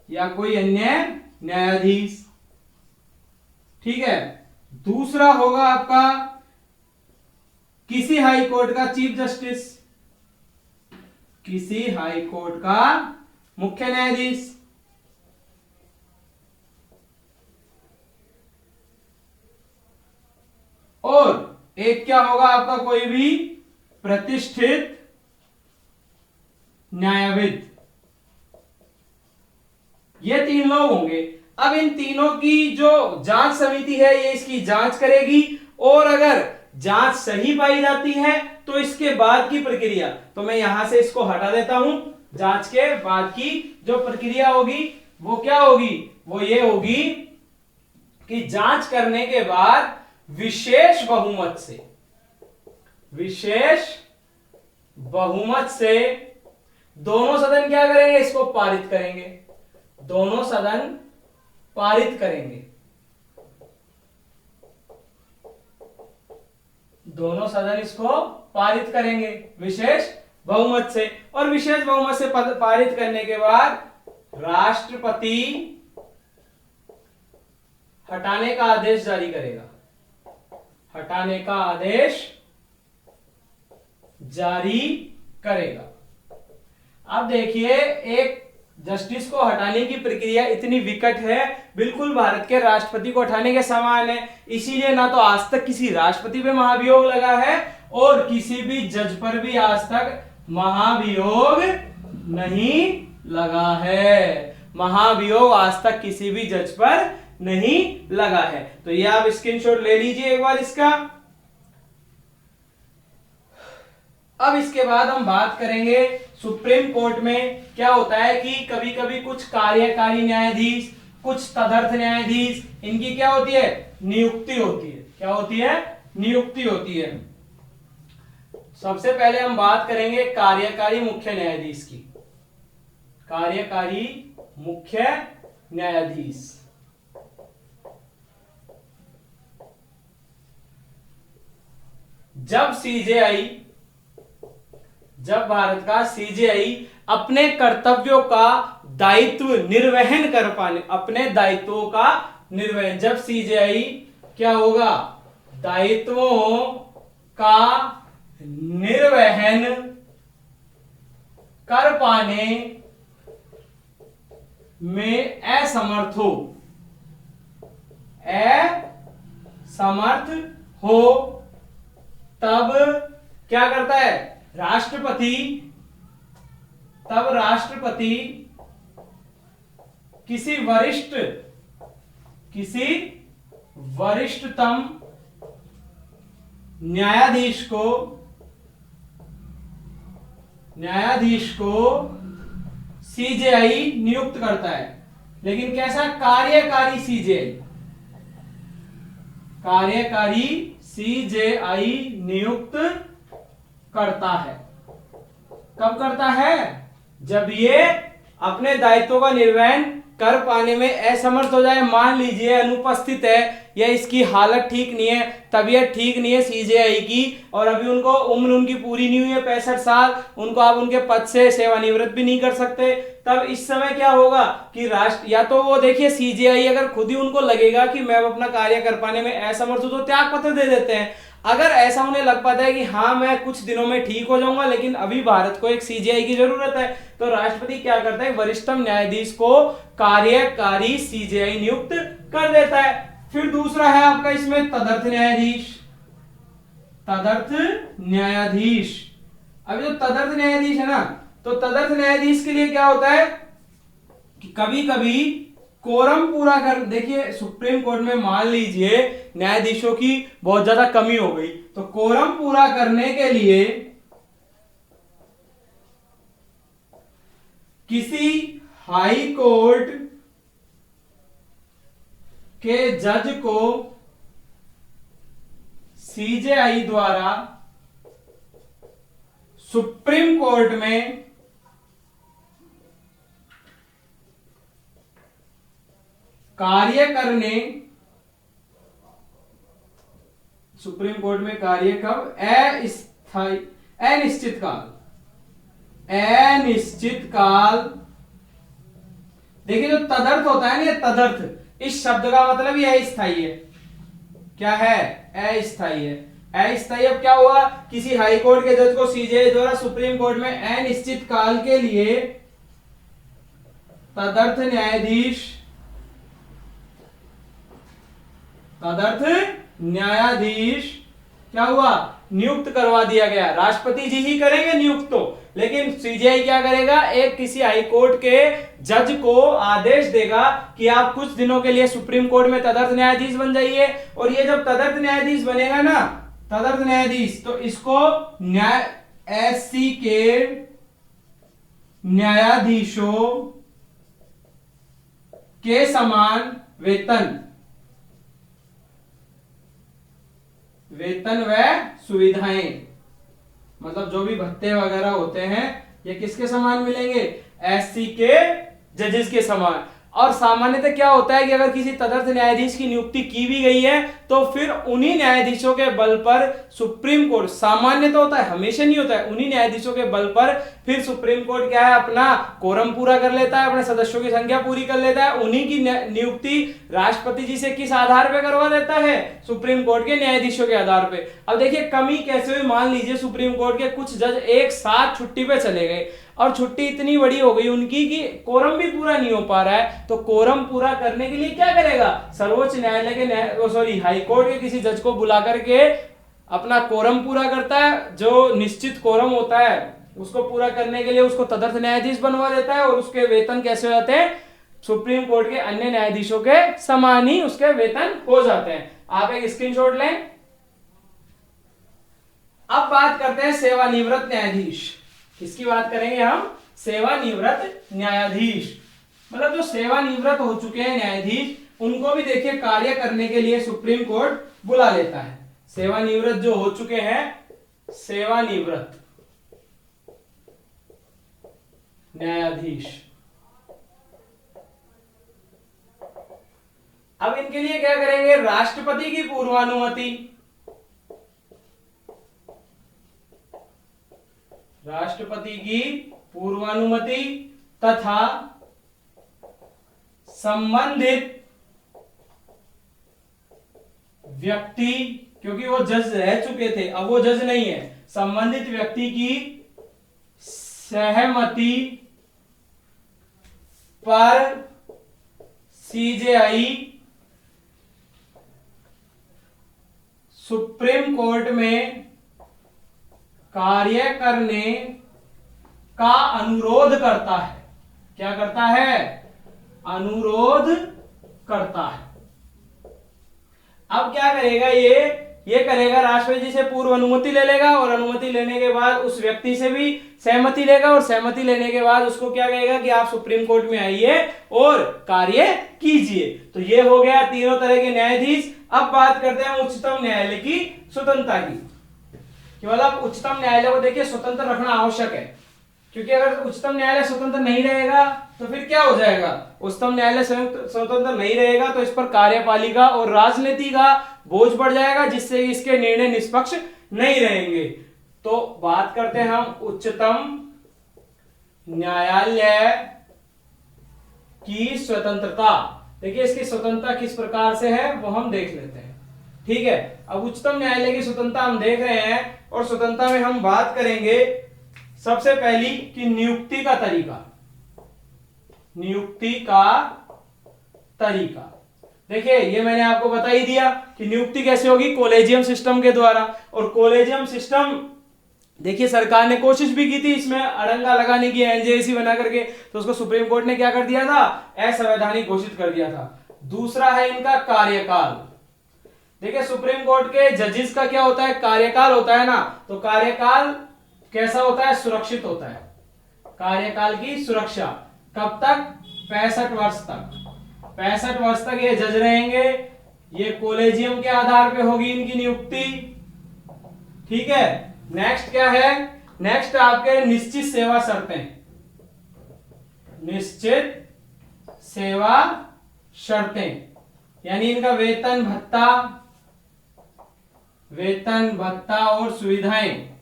या कोई अन्य न्यायाधीश, ठीक है। दूसरा होगा आपका किसी हाई कोर्ट का चीफ जस्टिस, किसी हाई कोर्ट का मुख्य न्यायाधीश, और एक क्या होगा आपका कोई भी प्रतिष्ठित न्यायविद। ये 3 लोग होंगे। अब इन तीनों की जो जांच समिति है ये इसकी जांच करेगी, और अगर जांच सही पाई जाती है तो इसके बाद की प्रक्रिया, तो मैं यहां से इसको हटा देता हूं, जांच के बाद की जो प्रक्रिया होगी वो क्या होगी, वो ये होगी कि जांच करने के बाद विशेष बहुमत से, विशेष बहुमत से दोनों सदन क्या करेंगे, इसको पारित करेंगे, दोनों सदन पारित करेंगे, दोनों सदन इसको पारित करेंगे विशेष बहुमत से। और विशेष बहुमत से पारित करने के बाद राष्ट्रपति हटाने का आदेश जारी करेगा, हटाने का आदेश जारी करेगा। अब देखिए एक जस्टिस को हटाने की प्रक्रिया इतनी विकट है, बिल्कुल भारत के राष्ट्रपति को हटाने के समान है। इसीलिए ना तो आज तक किसी राष्ट्रपति पे महाभियोग लगा है और किसी भी जज पर भी आज तक महाभियोग नहीं लगा है, महाभियोग आज तक किसी भी जज पर नहीं लगा है। तो ये आप स्क्रीनशॉट ले लीजिए एक बार इसका। अब इसके बाद हम बात करेंगे सुप्रीम कोर्ट में क्या होता है कि कभी कभी कुछ कार्यकारी न्यायाधीश, कुछ तदर्थ न्यायाधीश, इनकी क्या होती है, नियुक्ति होती है। क्या होती है, नियुक्ति होती है। सबसे पहले हम बात करेंगे कार्यकारी मुख्य न्यायाधीश की, कार्यकारी मुख्य न्यायाधीश। जब सीजेआई, जब भारत का सीजेआई अपने कर्तव्यों का दायित्व निर्वहन कर पाने, अपने दायित्वों का निर्वहन, जब सीजेआई क्या होगा, दायित्वों का निर्वहन कर पाने में असमर्थ हो, असमर्थ हो, तब क्या करता है, राष्ट्रपति तब राष्ट्रपति किसी वरिष्ठतम न्यायाधीश को सीजेआई नियुक्त करता है। लेकिन कैसा? कार्यकारी सीजेआई नियुक्त करता है। कब करता है? जब ये अपने दायित्वों का निर्वहन कर पाने में असमर्थ हो जाए। मान लीजिए अनुपस्थित है या इसकी हालत ठीक नहीं है, तबीयत ठीक नहीं है सीजेआई की, और अभी उनको उम्र उनकी पूरी नहीं हुई है 65 साल, उनको आप उनके पद से सेवानिवृत्त भी नहीं कर सकते। तब इस समय क्या होगा कि राष्ट्र या तो वो देखिए सीजेआई अगर खुद ही उनको लगेगा कि मैं अपना कार्य कर पाने में असमर्थ हूं तो त्याग पत्र दे देते हैं। अगर ऐसा उन्हें लग पाता है कि हाँ मैं कुछ दिनों में ठीक हो जाऊंगा लेकिन अभी भारत को एक सीजेआई की जरूरत है, तो राष्ट्रपति क्या करता है? वरिष्ठतम न्यायाधीश को कार्यकारी सीजेआई नियुक्त कर देता है। फिर दूसरा है आपका इसमें तदर्थ न्यायाधीश। अभी जो तदर्थ न्यायाधीश है ना, तो तदर्थ न्यायाधीश के लिए क्या होता है कि कभी कभी कोरम पूरा कर, देखिए सुप्रीम कोर्ट में मान लीजिए न्यायाधीशों की बहुत ज्यादा कमी हो गई, तो कोरम पूरा करने के लिए किसी हाई कोर्ट के जज को सीजेआई द्वारा सुप्रीम कोर्ट में कार्य करने, सुप्रीम कोर्ट में कार्य कब? अनिश्चित काल। देखिए जो तदर्थ होता है ना, ये तदर्थ, इस शब्द का मतलब ये अस्थायी है। क्या है? अस्थायी है। अस्थायी अब क्या हुआ? किसी हाई कोर्ट के जज को सीजेआई द्वारा सुप्रीम कोर्ट में अनिश्चित काल के लिए तदर्थ न्यायाधीश क्या हुआ? नियुक्त करवा दिया गया। राष्ट्रपति जी ही करेंगे नियुक्त तो, लेकिन सीजेआई क्या करेगा? एक किसी हाई कोर्ट के जज को आदेश देगा कि आप कुछ दिनों के लिए सुप्रीम कोर्ट में तदर्थ न्यायाधीश बन जाइए। और ये जब तदर्थ न्यायाधीश बनेगा ना, तदर्थ न्यायाधीश, तो इसको एससी के न्यायाधीशों के समान वेतन व सुविधाएं, मतलब जो भी भत्ते वगैरह होते हैं ये किसके समान मिलेंगे? एससी के जजेस के समान। और सामान्यतः क्या होता है कि अगर किसी तदर्थ न्यायाधीश की नियुक्ति की भी गई है तो फिर उन्हीं न्यायाधीशों के बल पर सुप्रीम कोर्ट, सामान्यतः होता है, हमेशा नहीं होता है, उन्हीं न्यायाधीशों के बल पर फिर सुप्रीम कोर्ट क्या है? अपना कोरम पूरा कर लेता है, अपने सदस्यों की संख्या पूरी कर लेता है। उन्हीं की नियुक्ति राष्ट्रपति जी से किस आधार पर करवा देता है? सुप्रीम कोर्ट के न्यायाधीशों के आधार पर। अब देखिए कमी कैसे हुई? मान लीजिए सुप्रीम कोर्ट के कुछ जज एक साथ छुट्टी पे चले गए और छुट्टी इतनी बड़ी हो गई उनकी कि कोरम भी पूरा नहीं हो पा रहा है, तो कोरम पूरा करने के लिए क्या करेगा? सर्वोच्च न्यायालय के हाई कोर्ट के किसी जज को बुला करके अपना कोरम पूरा करता है। जो निश्चित कोरम होता है उसको पूरा करने के लिए उसको तदर्थ न्यायाधीश बनवा देता है, और उसके वेतन कैसे हो जाते हैं? सुप्रीम कोर्ट के अन्य न्यायाधीशों के समान ही उसके वेतन हो जाते हैं। आप एक स्क्रीनशॉट लें। अब बात करते हैं सेवानिवृत्त न्यायाधीश। किसकी बात करेंगे हम? सेवानिवृत्त न्यायाधीश। मतलब जो सेवानिवृत्त हो चुके हैं न्यायाधीश, उनको भी देखिए कार्य करने के लिए सुप्रीम कोर्ट बुला लेता है। सेवानिवृत्त जो हो चुके हैं, सेवानिवृत्त न्यायाधीश, अब इनके लिए क्या करेंगे? राष्ट्रपति की पूर्वानुमति, राष्ट्रपति की पूर्वानुमति तथा संबंधित व्यक्ति, क्योंकि वो जज रह चुके थे अब वो जज नहीं है, संबंधित व्यक्ति की सहमति पर सीजेआई सुप्रीम कोर्ट में कार्य करने का अनुरोध करता है। क्या करता है? अनुरोध करता है। अब क्या करेगा ये करेगा, राष्ट्रपति जी से पूर्व अनुमति ले लेगा और अनुमति लेने के बाद उस व्यक्ति से भी सहमति लेगा और सहमति लेने के बाद उसको क्या कहेगा कि आप सुप्रीम कोर्ट में आइए और कार्य कीजिए। तो ये हो गया तीनों तरह के न्यायाधीश। अब बात करते हैं उच्चतम न्यायालय की स्वतंत्रता की। मतलब उच्चतम न्यायालय को देखिए स्वतंत्र रखना आवश्यक है, क्योंकि अगर उच्चतम न्यायालय स्वतंत्र नहीं रहेगा तो फिर क्या हो जाएगा? उच्चतम न्यायालय स्वतंत्र नहीं रहेगा तो इस पर कार्यपालिका और राजनीति का बोझ बढ़ जाएगा, जिससे इसके निर्णय निष्पक्ष नहीं रहेंगे। तो बात करते हैं हम उच्चतम न्यायालय की स्वतंत्रता। देखिए इसकी स्वतंत्रता किस प्रकार से है वो हम देख लेते हैं। ठीक है, अब उच्चतम न्यायालय की स्वतंत्रता हम देख रहे हैं और स्वतंत्रता में हम बात करेंगे सबसे पहली कि नियुक्ति का तरीका। नियुक्ति का तरीका देखिए, ये मैंने आपको बता ही दिया कि नियुक्ति कैसे होगी, कॉलेजियम सिस्टम के द्वारा। और कॉलेजियम सिस्टम देखिए सरकार ने कोशिश भी की थी इसमें अड़ंगा लगाने की, एनजेसी बना करके, तो उसको सुप्रीम कोर्ट ने क्या कर दिया था? असंवैधानिक घोषित कर दिया था। दूसरा है इनका कार्यकाल। देखिए सुप्रीम कोर्ट के जजेस का क्या होता है? कार्यकाल होता है ना, तो कार्यकाल कैसा होता है? सुरक्षित होता है। कार्यकाल की सुरक्षा कब तक? 65 वर्ष तक। 65 वर्ष तक ये जज रहेंगे। ये कॉलेजियम के आधार पे होगी इनकी नियुक्ति। ठीक है, नेक्स्ट क्या है? नेक्स्ट आपके निश्चित सेवा शर्तें। निश्चित सेवा शर्तें यानी इनका वेतन भत्ता और सुविधाएं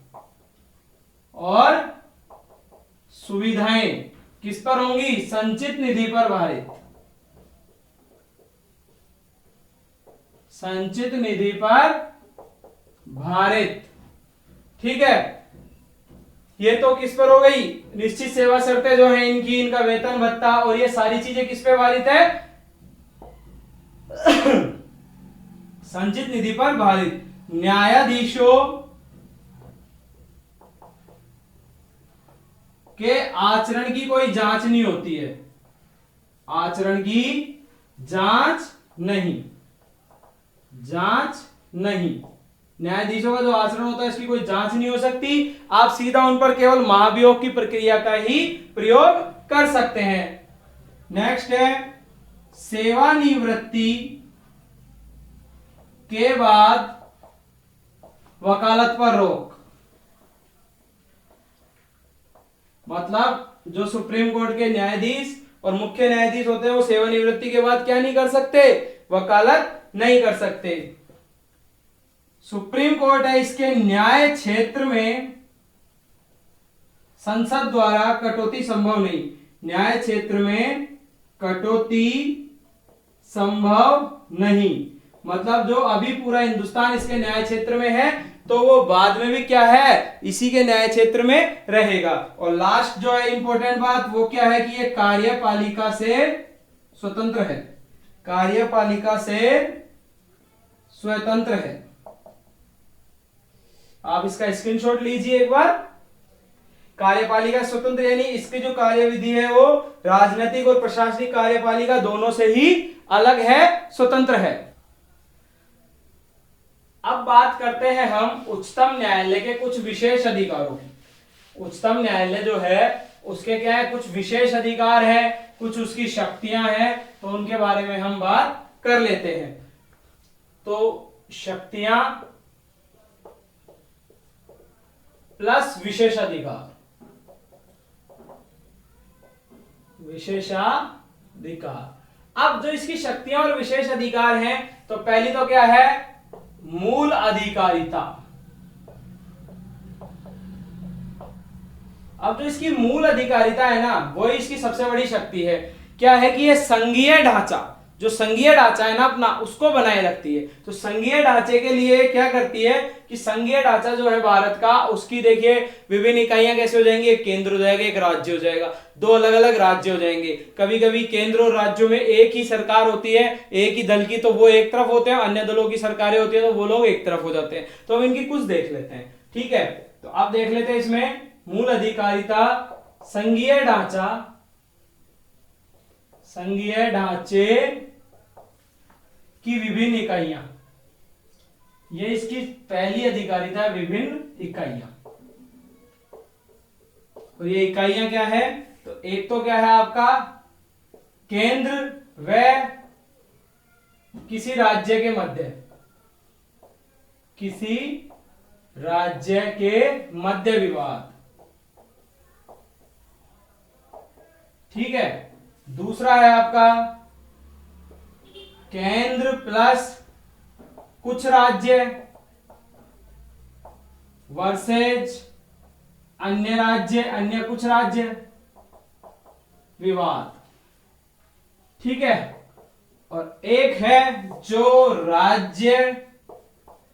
किस पर होंगी? संचित निधि पर भारित। संचित निधि पर भारित। ठीक है, ये तो किस पर हो गई? निश्चित सेवा शर्तें जो है इनकी, इनका वेतन भत्ता और ये सारी चीजें किस पे भारित है? संचित निधि पर भारित। न्यायाधीशों के आचरण की कोई जांच नहीं होती है। आचरण की जांच नहीं। न्यायाधीशों का जो आचरण होता है इसकी कोई जांच नहीं हो सकती। आप सीधा उन पर केवल महाभियोग की प्रक्रिया का ही प्रयोग कर सकते हैं। नेक्स्ट है सेवानिवृत्ति के बाद वकालत पर रोक। मतलब जो सुप्रीम कोर्ट के न्यायाधीश और मुख्य न्यायाधीश होते हैं वो सेवानिवृत्ति के बाद क्या नहीं कर सकते? वकालत नहीं कर सकते। सुप्रीम कोर्ट है, इसके न्याय क्षेत्र में संसद द्वारा कटौती संभव नहीं। न्याय क्षेत्र में कटौती संभव नहीं, मतलब जो अभी पूरा हिंदुस्तान इसके न्याय क्षेत्र में है तो वो बाद में भी क्या है? इसी के न्याय क्षेत्र में रहेगा। और लास्ट जो है इंपॉर्टेंट बात वो क्या है कि ये कार्यपालिका से स्वतंत्र है। कार्यपालिका से स्वतंत्र है। आप इसका स्क्रीनशॉट लीजिए एक बार। कार्यपालिका स्वतंत्र यानी इसकी जो कार्यविधि है वो राजनीतिक और प्रशासनिक कार्यपालिका दोनों से ही अलग है, स्वतंत्र है। अब बात करते हैं हम उच्चतम न्यायालय के कुछ विशेष अधिकारों की। उच्चतम न्यायालय जो है उसके क्या है? कुछ विशेष अधिकार है, कुछ उसकी शक्तियां हैं, तो उनके बारे में हम बात कर लेते हैं। तो शक्तियां प्लस विशेषाधिकार। अब जो इसकी शक्तियां और विशेष अधिकार हैं, तो पहली तो क्या है? मूल अधिकारिता। अब जो इसकी मूल अधिकारिता है ना, वही इसकी सबसे बड़ी शक्ति है। क्या है कि ये संघीय ढांचा, जो संघीय ढांचा है ना अपना, उसको बनाए रखती है। तो संघीय ढांचे के लिए क्या करती है कि संघीय ढांचा जो है भारत का, उसकी देखिए विभिन्न इकाइयां कैसे हो जाएंगी? एक केंद्र हो जाएगा, एक राज्य हो जाएगा, दो अलग अलग राज्य हो जाएंगे। कभी कभी केंद्र और राज्यों में एक ही सरकार होती है, एक ही दल की, तो वो एक तरफ होते हैं, अन्य दलों की सरकारें होती है तो वो लोग एक तरफ हो जाते हैं। तो हम इनकी कुछ देख लेते हैं। ठीक है, तो अब देख लेते हैं इसमें मूल अधिकारिता, संघीय ढांचा, संघीय ढांचे की विभिन्न इकाइयां, ये इसकी पहली अधिकारिता, विभिन्न इकाइयां। और ये इकाइयां क्या है, तो एक तो क्या है आपका केंद्र व किसी राज्य के मध्य, किसी राज्य के मध्य विवाद, ठीक है। दूसरा है आपका केंद्र प्लस कुछ राज्य वर्सेज अन्य राज्य, अन्य कुछ राज्य विवाद, ठीक है। और एक है जो राज्य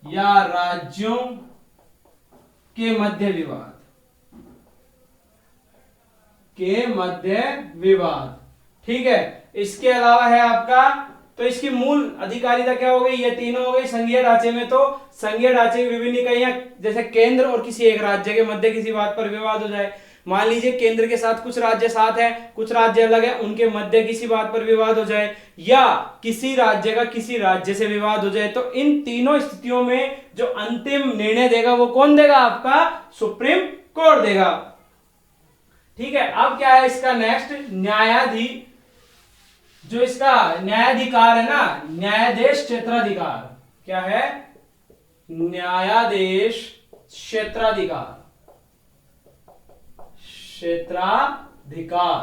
या राज्यों के मध्य विवाद, के मध्य विवाद, ठीक है। इसके अलावा है आपका, तो इसकी मूल अधिकारिता क्या हो गई, ये तीनों हो गई। संघीय ढांचे में तो संघीय ढांचे की विभिन्न इकाइयां, जैसे केंद्र और किसी एक राज्य के मध्य किसी बात पर विवाद हो जाए, मान लीजिए केंद्र के साथ कुछ राज्य साथ है, कुछ राज्य अलग है, उनके मध्य किसी बात पर विवाद हो जाए, या किसी राज्य का किसी राज्य से विवाद हो जाए, तो इन तीनों स्थितियों में जो अंतिम निर्णय देगा वो कौन देगा, आपका सुप्रीम कोर्ट देगा, ठीक है। अब क्या है इसका नेक्स्ट, न्यायाधीश, जो इसका न्यायाधिकार है ना, न्यायाधीश क्षेत्राधिकार, क्या है, न्यायाधीश क्षेत्राधिकार, क्षेत्राधिकार,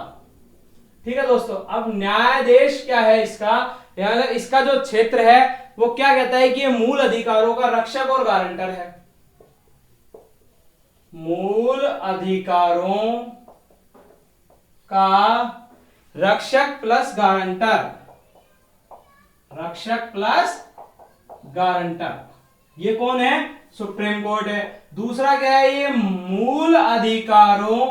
ठीक है दोस्तों। अब न्यायाधीश क्या है इसका, इसका जो क्षेत्र है वो क्या कहता है कि ये मूल अधिकारों का रक्षक और गारंटर है, मूल अधिकारों का रक्षक प्लस गारंटर, रक्षक प्लस गारंटर, ये कौन है, सुप्रीम कोर्ट है। दूसरा क्या है, ये मूल अधिकारों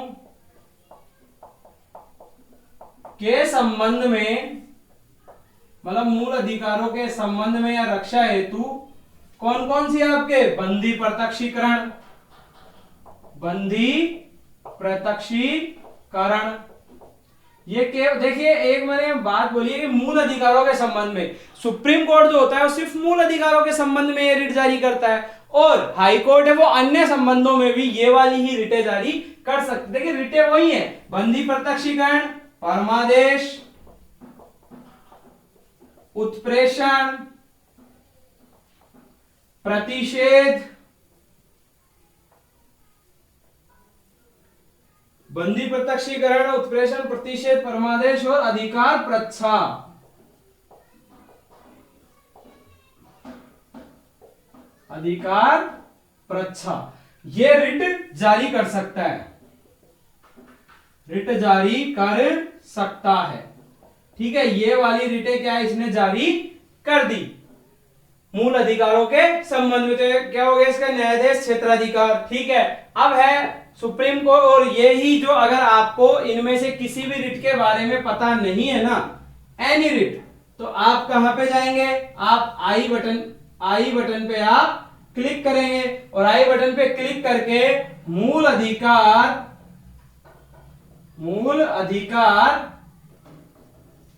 के संबंध में, मतलब मूल अधिकारों के संबंध में या रक्षा हेतु कौन कौन सी है आपके, बंदी प्रत्यक्षीकरण, बंदी प्रत्यक्षीकरण, ये देखिए एक मैंने बात बोली है कि मूल अधिकारों के संबंध में सुप्रीम कोर्ट जो होता है वो सिर्फ मूल अधिकारों के संबंध में ये रिट जारी करता है, और हाई कोर्ट है वो अन्य संबंधों में भी ये वाली ही रिटें जारी कर सकते। देखिए रिटें वही है, बंदी प्रत्यक्षीकरण, परमादेश, उत्प्रेषण, प्रतिषेध, बंदी प्रत्यक्षीकरण, उत्प्रेषण, प्रतिषेध, परमादेश और अधिकार प्रच्छा, अधिकार प्रच्छा, ये रिट जारी कर सकता है, रिट जारी कर सकता है, ठीक है। ये वाली रिटें क्या है, इसने जारी कर दी मूल अधिकारों के संबंध में, तो क्या हो गया इसका न्यायाधीश क्षेत्राधिकार, ठीक है। अब है सुप्रीम कोर्ट, और ये ही जो, अगर आपको इनमें से किसी भी रिट के बारे में पता नहीं है ना, एनी रिट, तो आप कहां पे जाएंगे, आप आई बटन पे आप क्लिक करेंगे, और आई बटन पे क्लिक करके मूल अधिकार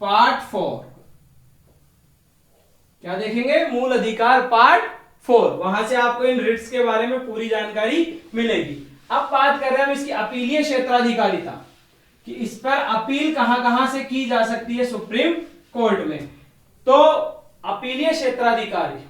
पार्ट 4, क्या देखेंगे, मूल अधिकार पार्ट 4, वहां से आपको इन रिट्स के बारे में पूरी जानकारी मिलेगी। अब बात कर रहे हैं हम इसकी अपीलीय क्षेत्राधिकारिता, कि इस पर अपील कहां कहां से की जा सकती है सुप्रीम कोर्ट में। तो अपीलीय क्षेत्राधिकारी,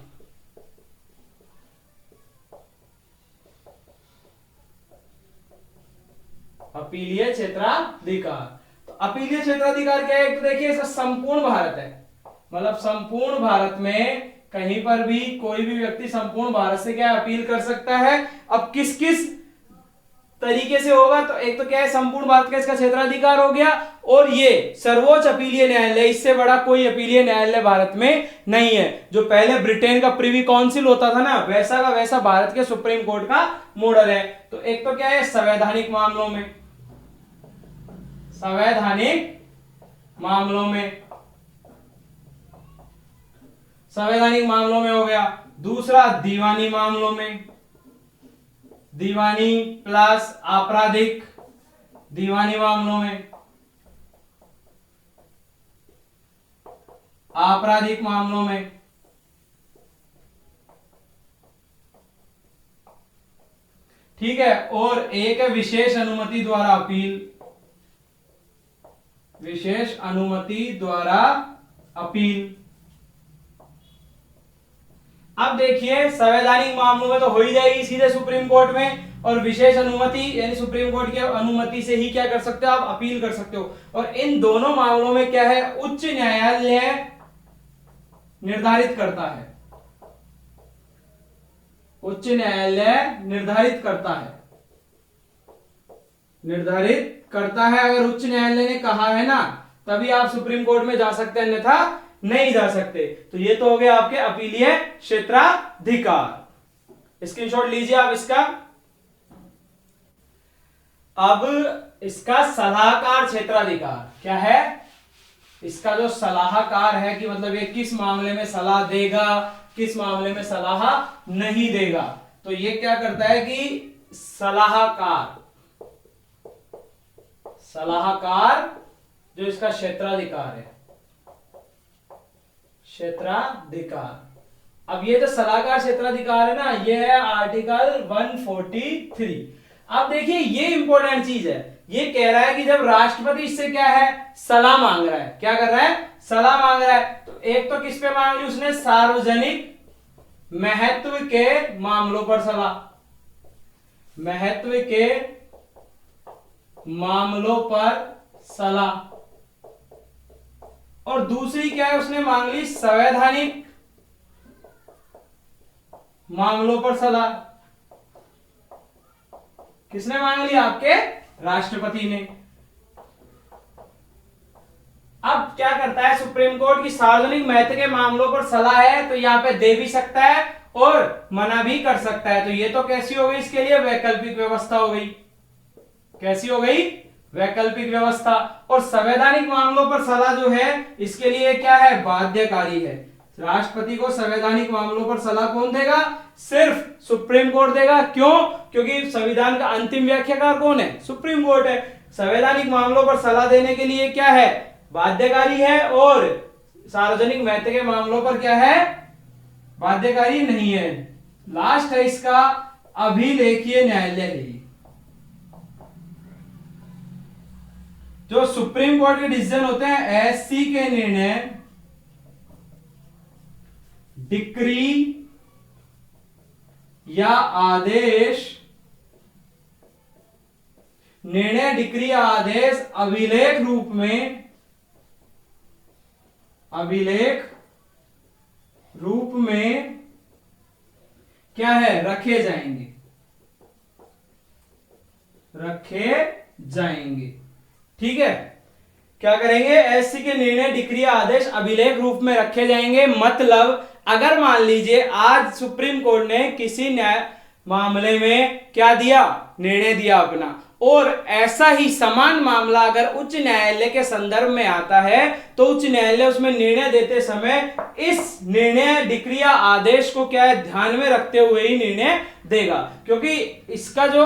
अपीलीय क्षेत्राधिकार, तो अपीलीय क्षेत्राधिकार क्या है, एक तो देखिए इसका संपूर्ण भारत है, मतलब संपूर्ण भारत में कहीं पर भी कोई भी व्यक्ति संपूर्ण भारत से क्या अपील कर सकता है। अब किस किस तरीके से होगा, तो एक तो क्या है, संपूर्ण भारत का इसका क्षेत्राधिकार हो गया, और ये सर्वोच्च अपीलीय न्यायालय, इससे बड़ा कोई अपीलीय न्यायालय भारत में नहीं है। जो पहले ब्रिटेन का प्रिवी काउंसिल होता था ना, वैसा का वैसा भारत के सुप्रीम कोर्ट का मॉडल है। तो एक तो क्या है, संवैधानिक मामलों में, संवैधानिक मामलों में हो गया। दूसरा दीवानी मामलों में, दीवानी प्लस आपराधिक, दीवानी मामलों में, आपराधिक मामलों में, ठीक है। और एक है विशेष अनुमति द्वारा अपील, विशेष अनुमति द्वारा अपील। अब देखिए संवैधानिक मामलों में तो हो ही जाएगी सीधे सुप्रीम कोर्ट में, और विशेष अनुमति यानी सुप्रीम कोर्ट की अनुमति से ही क्या कर सकते हो आप, अपील कर सकते हो। और इन दोनों मामलों में क्या है, उच्च न्यायालय निर्धारित करता है, उच्च न्यायालय निर्धारित करता है, निर्धारित करता है। अगर उच्च न्यायालय ने कहा है ना तभी आप सुप्रीम कोर्ट में जा सकते हैं, अन्यथा नहीं जा सकते। तो ये तो हो गया आपके अपीलीय क्षेत्राधिकार। स्क्रीनशॉट लीजिए आप इसका। अब इसका सलाहकार क्षेत्राधिकार क्या है, इसका जो सलाहकार है कि मतलब ये किस मामले में सलाह देगा, किस मामले में सलाह नहीं देगा। तो ये क्या करता है कि सलाहकार, सलाहकार जो इसका क्षेत्राधिकार है, क्षेत्राधिकार। अब ये जो सलाहकार क्षेत्राधिकार है ना, ये है आर्टिकल 143। अब देखिए ये इंपॉर्टेंट चीज है, ये कह रहा है कि जब राष्ट्रपति इससे क्या है, सलाह मांग रहा है, क्या कर रहा है, सलाह मांग रहा है। तो एक तो किस पे मांग ली उसने, सार्वजनिक महत्व के मामलों पर सलाह, महत्व के मामलों पर सलाह। और दूसरी क्या है, उसने मांग ली संवैधानिक मामलों पर सलाह। किसने मांग लिया, आपके राष्ट्रपति ने। अब क्या करता है सुप्रीम कोर्ट की, सार्वजनिक महत्व के मामलों पर सलाह है तो यहां पे दे भी सकता है और मना भी कर सकता है। तो ये तो कैसी हो गई, इसके लिए वैकल्पिक व्यवस्था हो गई। कैसी हो गई, वैकल्पिक व्यवस्था। और संवैधानिक मामलों पर सलाह जो है इसके लिए क्या है, बाध्यकारी है। राष्ट्रपति को संवैधानिक मामलों पर सलाह कौन देगा, सिर्फ सुप्रीम कोर्ट देगा। क्यों, क्योंकि संविधान का अंतिम व्याख्याकार कौन है, सुप्रीम कोर्ट है। संवैधानिक मामलों पर सलाह देने के लिए क्या है, बाध्यकारी है, और सार्वजनिक महत्व के मामलों पर क्या है, बाध्यकारी नहीं है। लास्ट है इसका अभिलेखीय न्यायालय है। जो सुप्रीम कोर्ट के डिसीजन होते हैं, एससी के निर्णय, डिक्री या आदेश, निर्णय, डिक्री या आदेश अभिलेख रूप में, अभिलेख रूप में क्या है, रखे जाएंगे, रखे जाएंगे। ठीक है, क्या करेंगे, एससी के निर्णय, डिक्री या आदेश अभिलेख रूप में रखे जाएंगे। मतलब अगर मान लीजिए आज सुप्रीम कोर्ट ने किसी न्याय मामले में क्या दिया, निर्णय दिया अपना, और ऐसा ही समान मामला अगर उच्च न्यायालय के संदर्भ में आता है तो उच्च न्यायालय उसमें निर्णय देते समय इस निर्णय, डिक्री या आदेश को क्या है, ध्यान में रखते हुए ही निर्णय देगा। क्योंकि इसका जो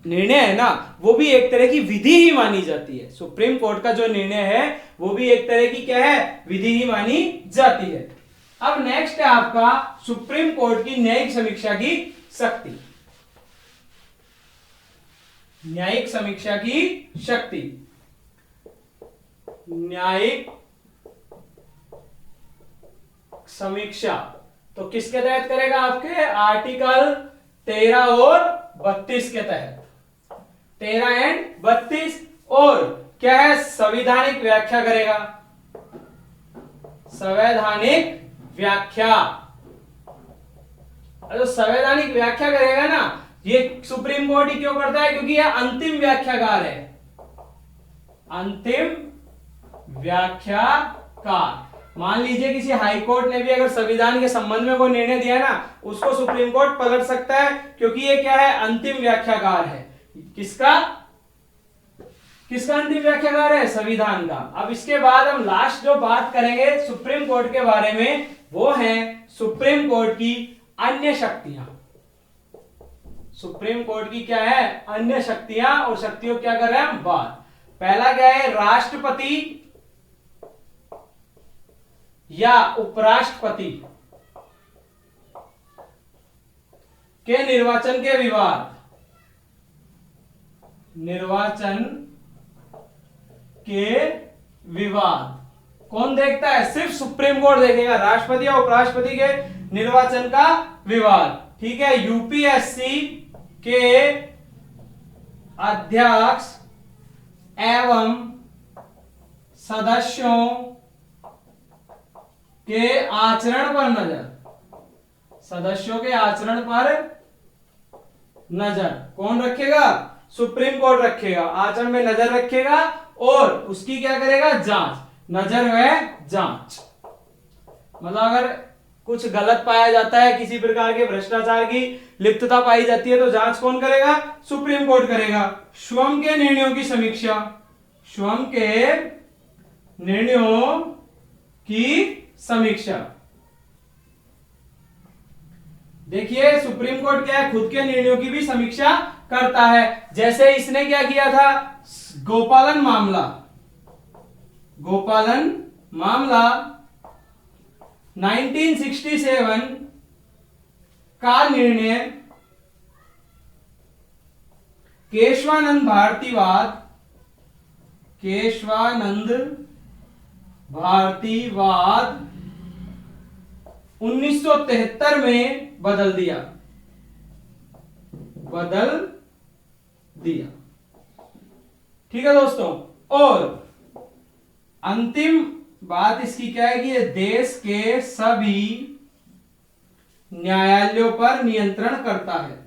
निर्णय है ना वो भी एक तरह की विधि ही मानी जाती है। सुप्रीम कोर्ट का जो निर्णय है वो भी एक तरह की क्या है, विधि ही मानी जाती है। अब नेक्स्ट है आपका सुप्रीम कोर्ट की न्यायिक समीक्षा की शक्ति। न्यायिक समीक्षा की शक्ति, न्यायिक समीक्षा तो किसके तहत करेगा, आपके आर्टिकल 13 और 32 के तहत, 13 एंड 32। और क्या है, संवैधानिक व्याख्या करेगा, संवैधानिक व्याख्या। जो संवैधानिक व्याख्या करेगा ना, ये सुप्रीम कोर्ट ही क्यों करता है, क्योंकि यह अंतिम व्याख्याकार है, अंतिम व्याख्याकार। मान लीजिए किसी हाई कोर्ट ने भी अगर संविधान के संबंध में कोई निर्णय दिया ना, उसको सुप्रीम कोर्ट पलट सकता है, क्योंकि ये क्या है, अंतिम व्याख्याकार है। किसका, किसका अंतिम व्याख्याकार है, संविधान का। अब इसके बाद हम लास्ट जो बात करेंगे सुप्रीम कोर्ट के बारे में वो है सुप्रीम कोर्ट की अन्य शक्तियां। सुप्रीम कोर्ट की क्या है, अन्य शक्तियां, और शक्तियों क्या कर रहे हैं हम बात। पहला क्या है, राष्ट्रपति या उपराष्ट्रपति के निर्वाचन के विवाद, निर्वाचन के विवाद कौन देखता है, सिर्फ सुप्रीम कोर्ट देखेगा, राष्ट्रपति या उपराष्ट्रपति के निर्वाचन का विवाद। ठीक है, यूपीएससी के अध्यक्ष एवं सदस्यों के आचरण पर नजर, सदस्यों के आचरण पर नजर कौन रखेगा, सुप्रीम कोर्ट रखेगा, आचरण में नजर रखेगा और उसकी क्या करेगा, जांच, नजर व जांच। मतलब अगर कुछ गलत पाया जाता है, किसी प्रकार के भ्रष्टाचार की लिप्तता पाई जाती है, तो जांच कौन करेगा, सुप्रीम कोर्ट करेगा। स्वयं के निर्णयों की समीक्षा, स्वयं के निर्णयों की समीक्षा। देखिए सुप्रीम कोर्ट क्या है, खुद के निर्णयों की भी समीक्षा करता है। जैसे इसने क्या किया था, गोपालन मामला, गोपालन मामला 1967 का निर्णय केशवानंद भारतीवाद, केशवानंद भारतीवाद 1973 में बदल दिया, बदल दिया। ठीक है दोस्तों, और अंतिम बात इसकी क्या है कि ये देश के सभी न्यायालयों पर नियंत्रण करता है।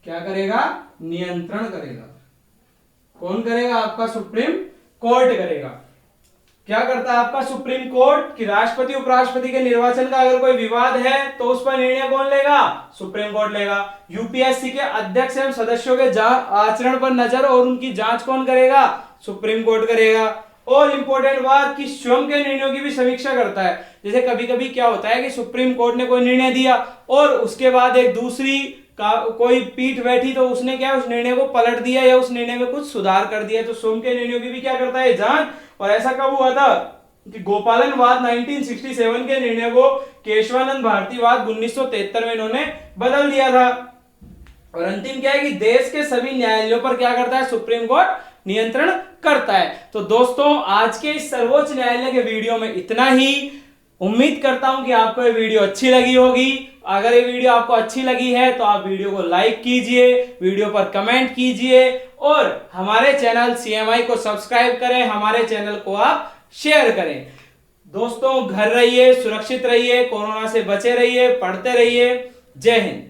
क्या करेगा, नियंत्रण करेगा। कौन करेगा, आपका सुप्रीम कोर्ट करेगा। क्या करता है आपका सुप्रीम कोर्ट कि राष्ट्रपति उपराष्ट्रपति के निर्वाचन का अगर कोई विवाद है तो उस पर निर्णय कौन लेगा, सुप्रीम कोर्ट लेगा। यूपीएससी के अध्यक्ष एवं सदस्यों के आचरण पर नजर और उनकी जांच कौन करेगा, सुप्रीम कोर्ट करेगा। और इंपॉर्टेंट बात कि स्वयं के निर्णयों की भी समीक्षा करता है। जैसे कभी कभी क्या होता है कि सुप्रीम कोर्ट ने कोई निर्णय दिया और उसके बाद एक दूसरी कोई पीठ बैठी तो उसने क्या उस निर्णय को पलट दिया या उस निर्णय में कुछ सुधार कर दिया, तो स्वयं के निर्णयों की भी क्या करता है, जांच। और ऐसा कब हुआ था कि गोपालनवाद 1967 के निर्णय को केशवानंद भारतीवाद 1973 में इन्होंने बदल दिया था। और अंतिम क्या है कि देश के सभी न्यायालयों पर क्या करता है, सुप्रीम कोर्ट नियंत्रण करता है। तो दोस्तों आज के इस सर्वोच्च न्यायालय के वीडियो में इतना ही। उम्मीद करता हूं कि आपको ये वीडियो अच्छी लगी होगी। अगर ये वीडियो आपको अच्छी लगी है तो आप वीडियो को लाइक कीजिए, वीडियो पर कमेंट कीजिए और हमारे चैनल सीएमआई को सब्सक्राइब करें, हमारे चैनल को आप शेयर करें। दोस्तों घर रहिए, सुरक्षित रहिए, कोरोना से बचे रहिए, पढ़ते रहिए। जय हिंद।